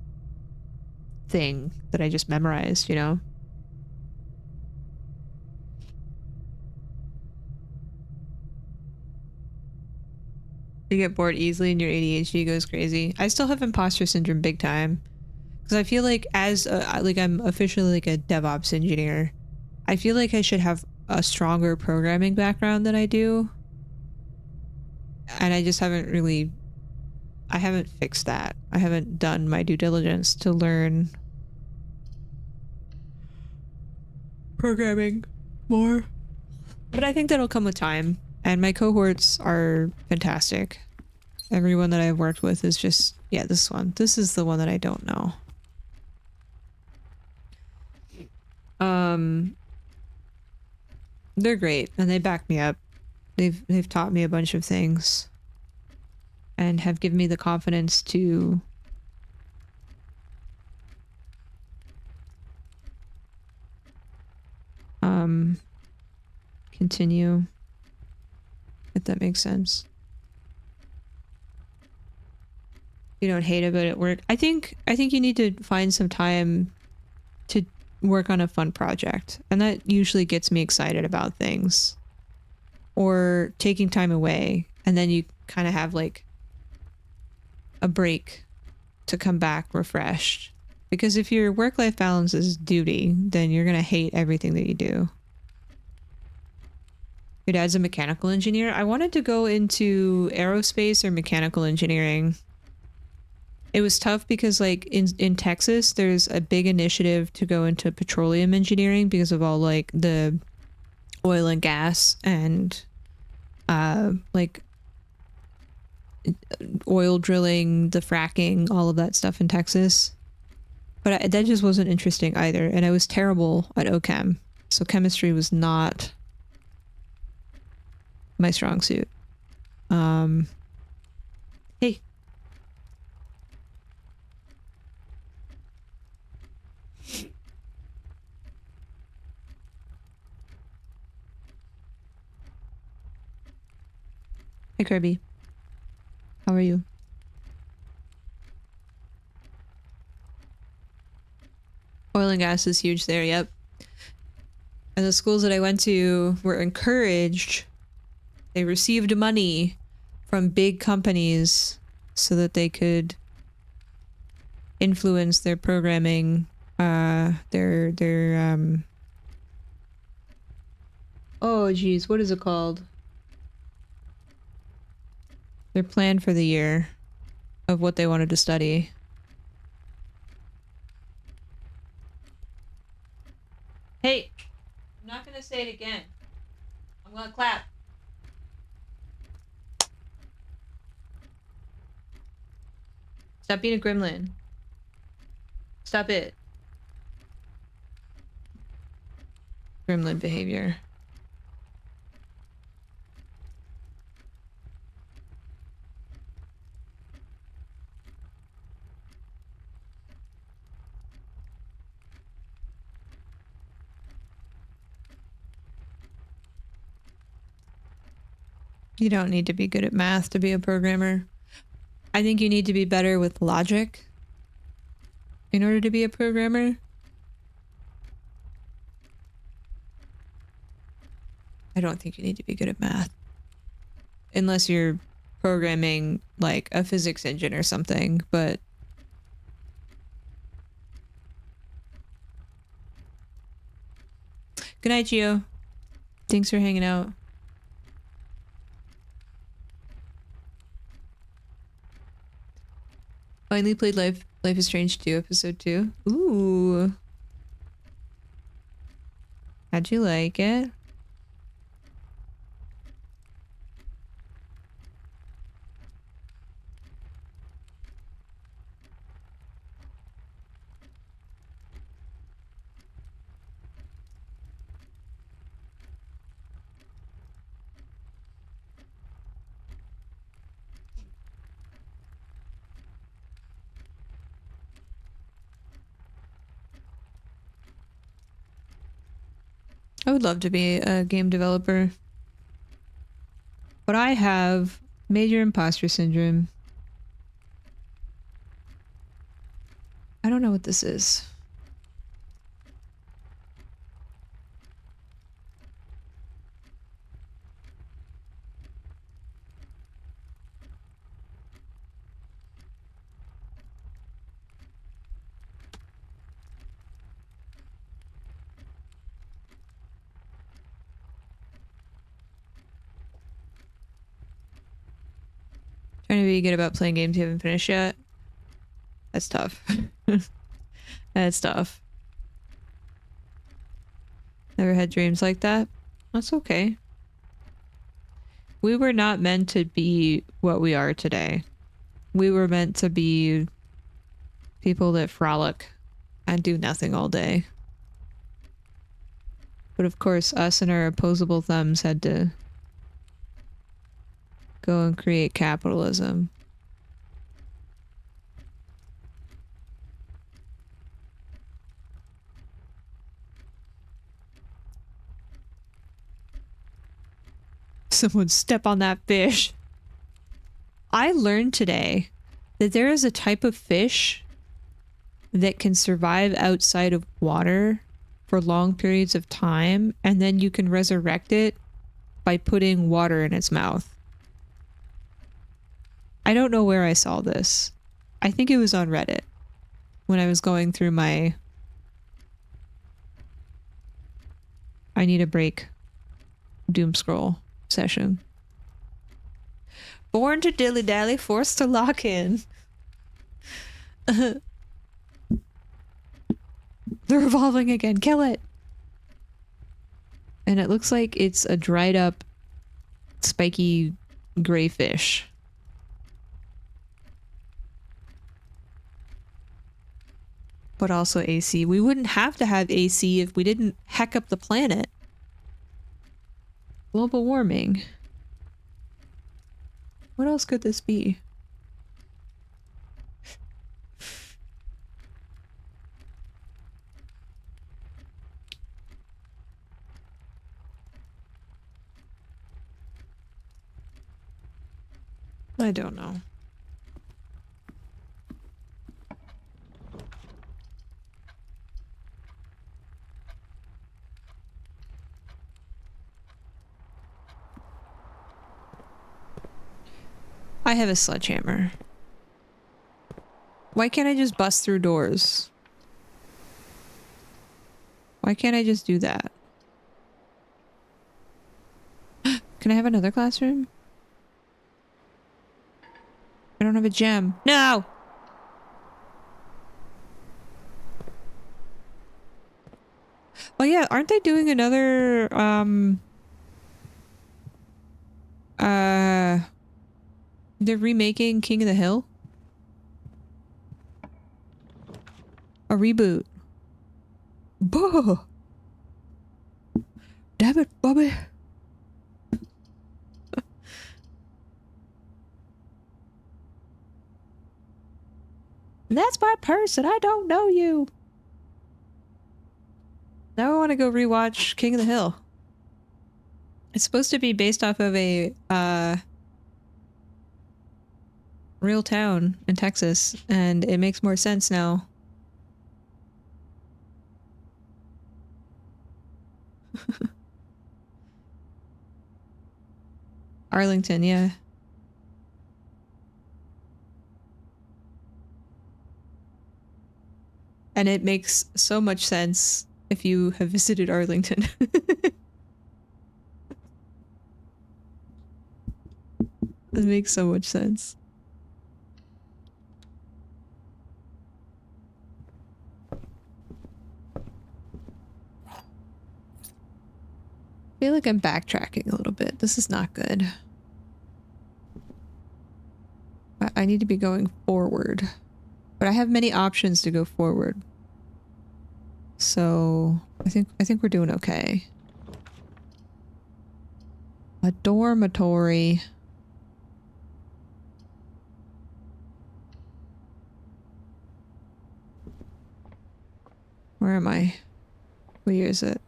thing that I just memorized, you know? You get bored easily and your ADHD goes crazy. I still have imposter syndrome big time, because I feel like as like, I'm officially like a DevOps engineer, I feel like I should have a stronger programming background than I do, and I just haven't really, I haven't fixed that. I haven't done my due diligence to learn programming more, but I think that'll come with time. And my cohorts are fantastic. Everyone that I've worked with is just, yeah, this one. This is the one that I don't know. They're great, and they back me up. They've taught me a bunch of things and have given me the confidence to continue, if that makes sense. You don't hate about it at work. I think you need to find some time to work on a fun project, and that usually gets me excited about things. Or taking time away, and then you kind of have like a break to come back refreshed. Because if your work-life balance is duty, then you're gonna hate everything that you do. Your dad's a mechanical engineer. I wanted to go into aerospace or mechanical engineering. It was tough because like in Texas, there's a big initiative to go into petroleum engineering because of all like the oil and gas and like oil drilling, the fracking, all of that stuff in Texas. But that just wasn't interesting either. And I was terrible at OChem. So chemistry was not my strong suit. Hey. Hey, Kirby. How are you? Oil and gas is huge there, yep. And the schools that I went to were encouraged. They received money from big companies so that they could influence their programming, their oh geez, what is it called? Their plan for the year of what they wanted to study. Hey, I'm not gonna say it again. I'm gonna clap. Stop being a gremlin. Stop it. Gremlin behavior. You don't need to be good at math to be a programmer. I think you need to be better with logic in order to be a programmer. I don't think you need to be good at math. Unless you're programming like a physics engine or something, but good night, Gio. Thanks for hanging out. Finally played Life is Strange 2 episode 2. Ooh. How'd you like it? I would love to be a game developer. But I have major imposter syndrome. I don't know what this is. Trying to be good about playing games you haven't finished yet. That's tough. That's tough. Never had dreams like that. That's okay. We were not meant to be what we are today. We were meant to be people that frolic and do nothing all day. But of course, us and our opposable thumbs had to Go and create capitalism. Someone step on that fish. I learned today that there is a type of fish that can survive outside of water for long periods of time, and then you can resurrect it by putting water in its mouth. I don't know where I saw this. I think it was on Reddit when I was going through my I need a break doom scroll session. Born to dilly-dally, forced to lock in. They're evolving again. Kill it! And it looks like it's a dried up, spiky gray fish. But also AC. We wouldn't have to have AC if we didn't heck up the planet. Global warming. What else could this be? I don't know. I have a sledgehammer. Why can't I just bust through doors? Why can't I just do that? Can I have another classroom? I don't have a gem. No! Oh yeah, aren't they doing another, they're remaking King of the Hill? A reboot. Buh! Damn it, Bobby. That's my purse and I don't know you. Now I want to go rewatch King of the Hill. It's supposed to be based off of a, real town in Texas, and it makes more sense now. Arlington, yeah. And it makes so much sense if you have visited Arlington. It makes so much sense. I feel like I'm backtracking a little bit. This is not good. I need to be going forward. But I have many options to go forward. So I think we're doing okay. A dormitory. Where am I? What year is it?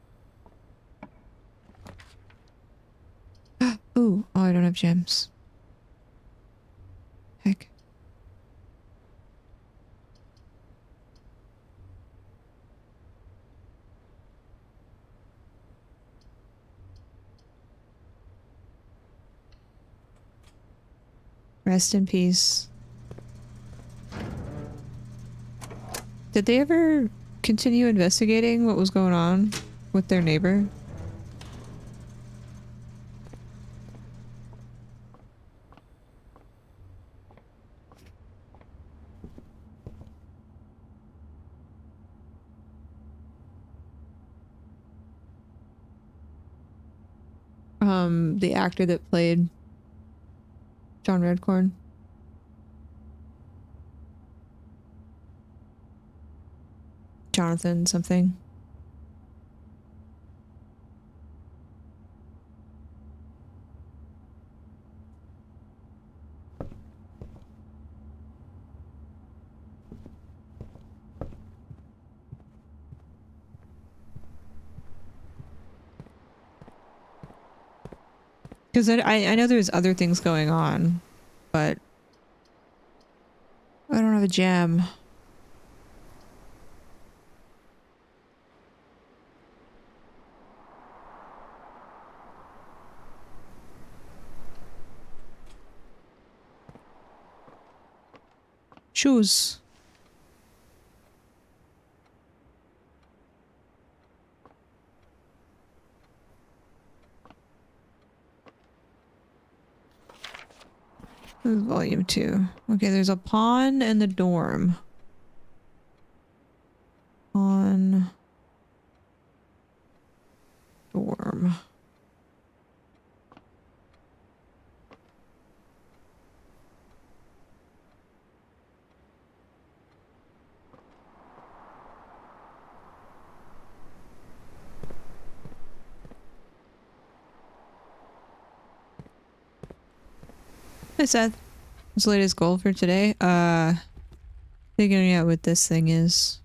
Ooh, oh, I don't have gems. Heck. Rest in peace. Did they ever continue investigating what was going on with their neighbor? The actor that played John Redcorn. Jonathan something. Because I know there's other things going on, but I don't have a jam. Shoes. This is volume 2. Okay, there's a pawn and the dorm. Pawn. Dorm. Hey Seth. What's the latest goal for today? Figuring out what this thing is.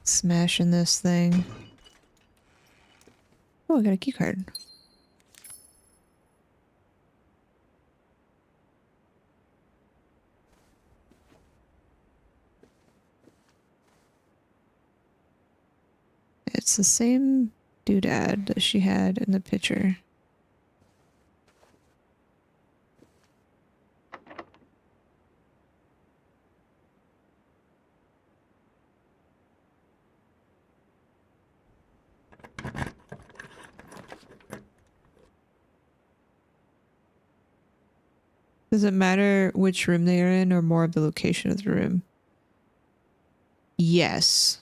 Smashing this thing. Oh, I got a key card. It's the same doodad that she had in the picture. Does it matter which room they are in or more of the location of the room? Yes.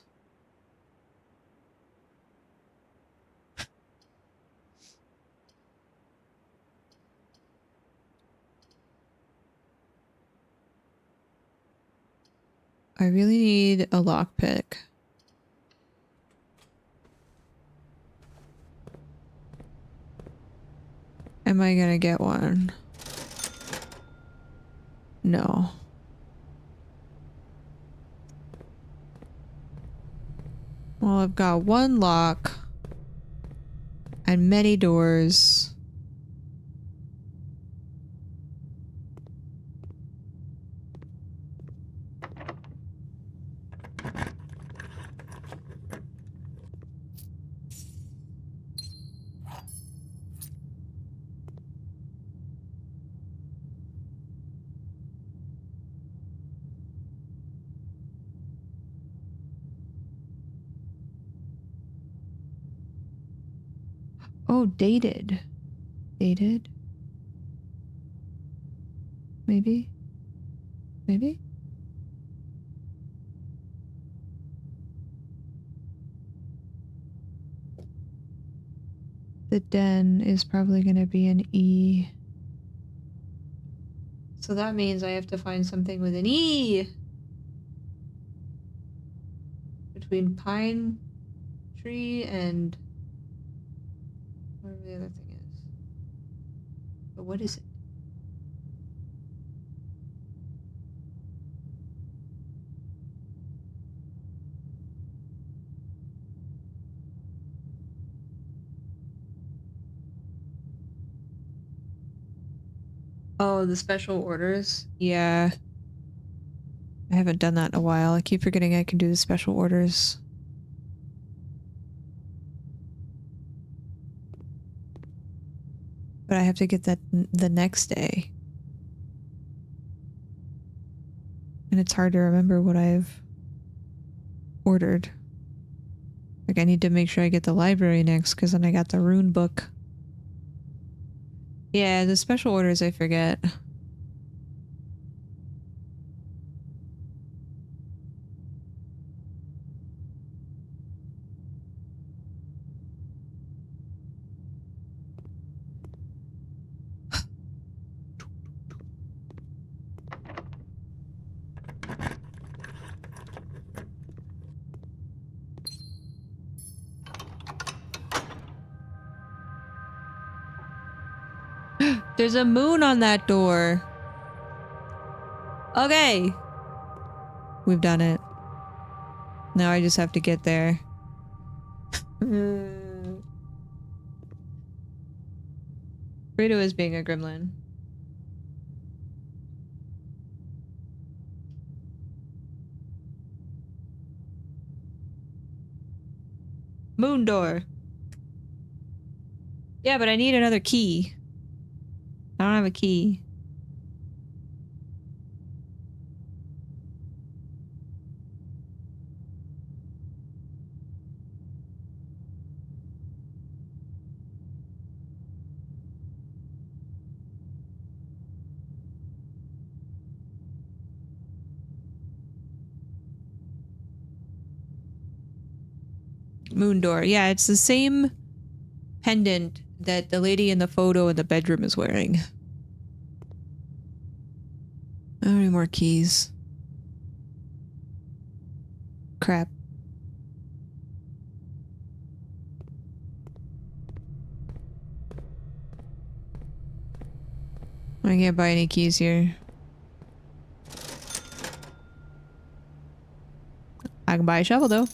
I really need a lockpick. Am I gonna get one? No. Well, I've got one lock and many doors. Oh, dated. Dated? Maybe? Maybe? The den is probably going to be an E. So that means I have to find something with an E. Between pine tree and whatever the other thing is. But what is it? Oh, the special orders? Yeah. I haven't done that in a while. I keep forgetting I can do the special orders. But I have to get that the next day. And it's hard to remember what I've ordered. Like, I need to make sure I get the library next, because then I got the rune book. Yeah, the special orders I forget. There's a moon on that door. Okay. We've done it. Now I just have to get there. Frito is being a gremlin. Moon door. Yeah, but I need another key. I don't have a key. Moon door. Yeah, it's the same pendant that the lady in the photo in the bedroom is wearing. How many more keys? Crap. I can't buy any keys here. I can buy a shovel though.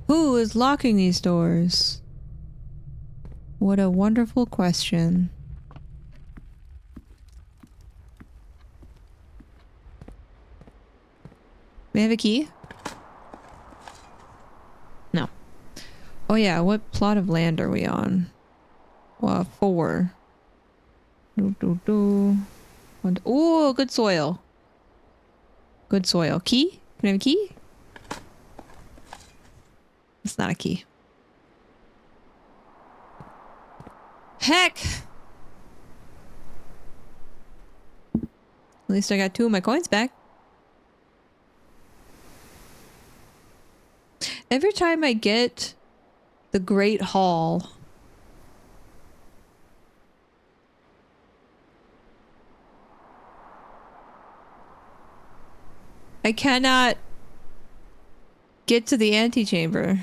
Who is locking these doors? What a wonderful question. May I have a key? No. Oh yeah, what plot of land are we on? 4. Oh, good soil. Good soil. Key? Can I have a key? It's not a key. Heck! At least I got 2 of my coins back. Every time I get the Great Hall, I cannot get to the antechamber.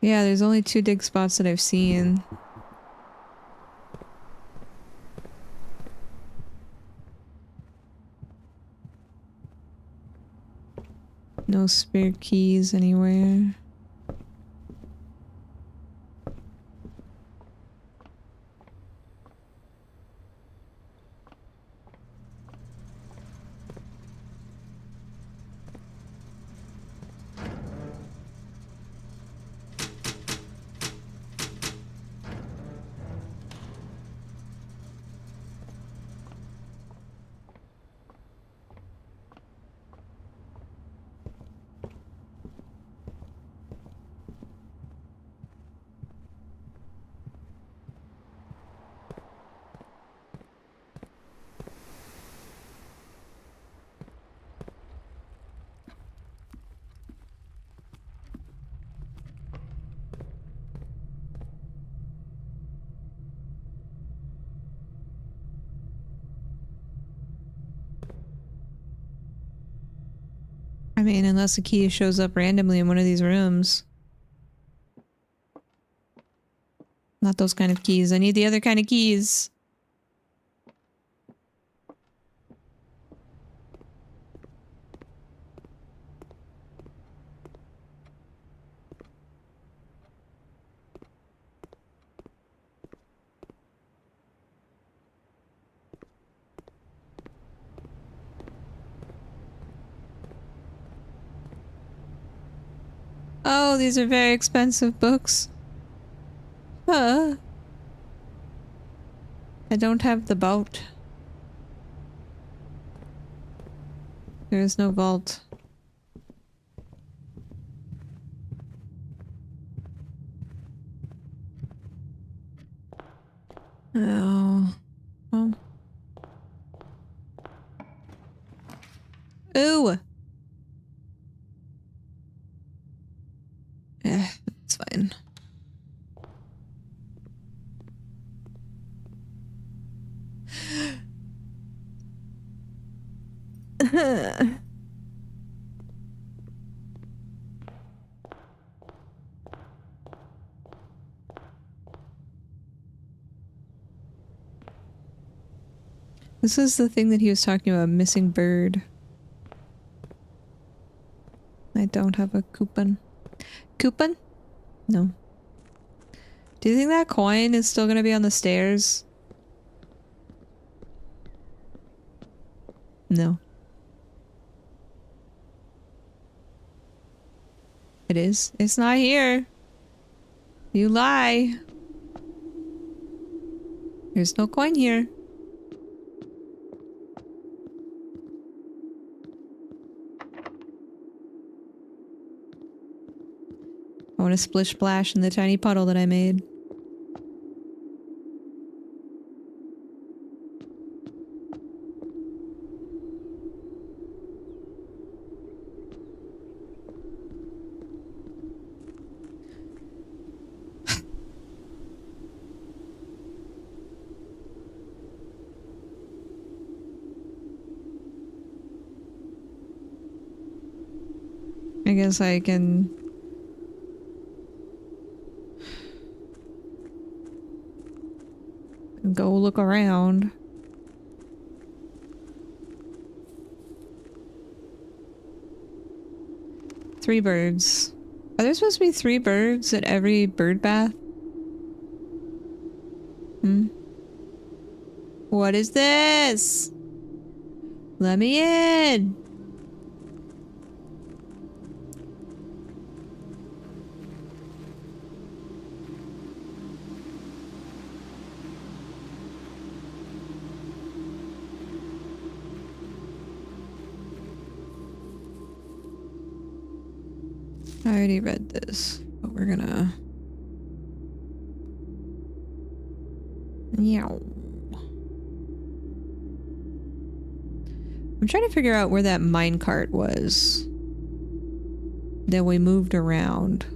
Yeah, there's only 2 dig spots that I've seen. No spare keys anywhere. I mean, unless a key shows up randomly in one of these rooms. Not those kind of keys. I need the other kind of keys. Oh, these are very expensive books. I don't have the boat. There is no vault. Oh. Oh. Ooh! fine. This is the thing that he was talking about, missing bird. I don't have a coupon. Coupon? No. Do you think that coin is still gonna be on the stairs? No. It is. It's not here. You lie. There's no coin here. I want to splish splash in the tiny puddle that I made. I guess I can... go look around. Three birds. Are there supposed to be 3 birds at every bird bath? Hmm? What is this? Let me in! I already read this, but we're gonna... Meow. I'm trying to figure out where that minecart was that we moved around.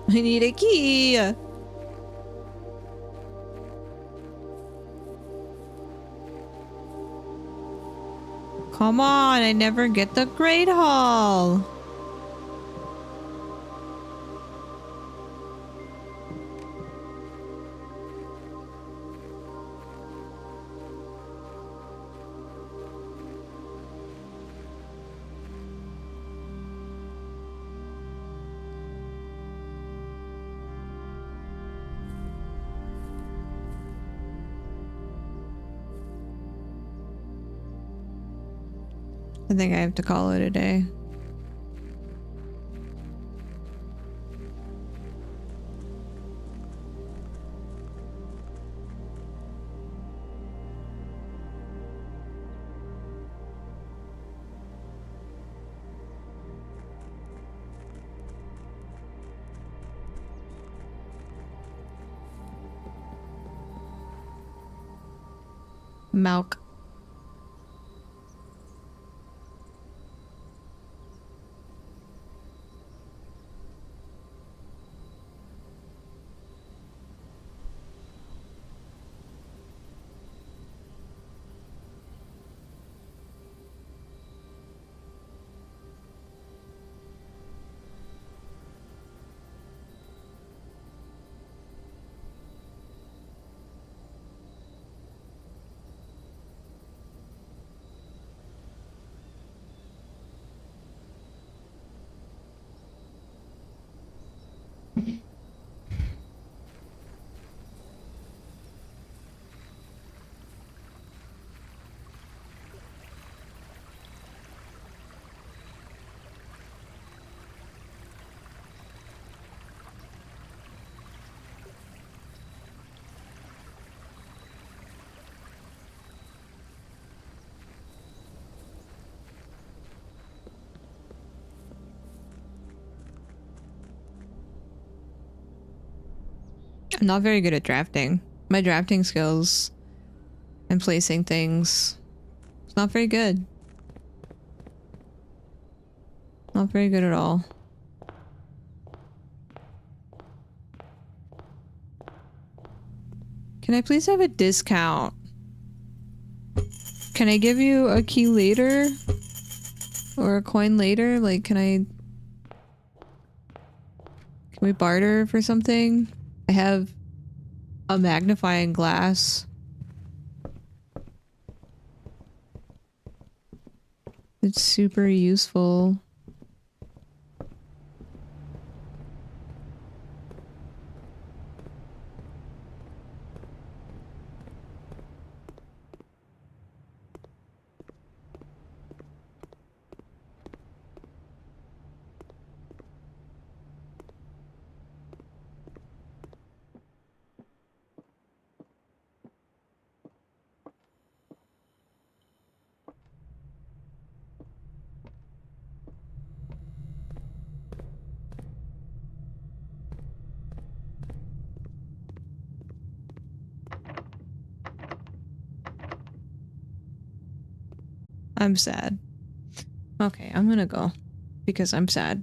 I need a key! Come on, I never get the Great Hall! I think I have to call it a day. Milk. I'm not very good at drafting. My drafting skills and placing things, it's not very good. Not very good at all. Can I please have a discount? Can I give you a key later? Or a coin later? Like, can we barter for something? I have a magnifying glass. It's super useful. I'm sad. Okay, I'm gonna go. Because I'm sad.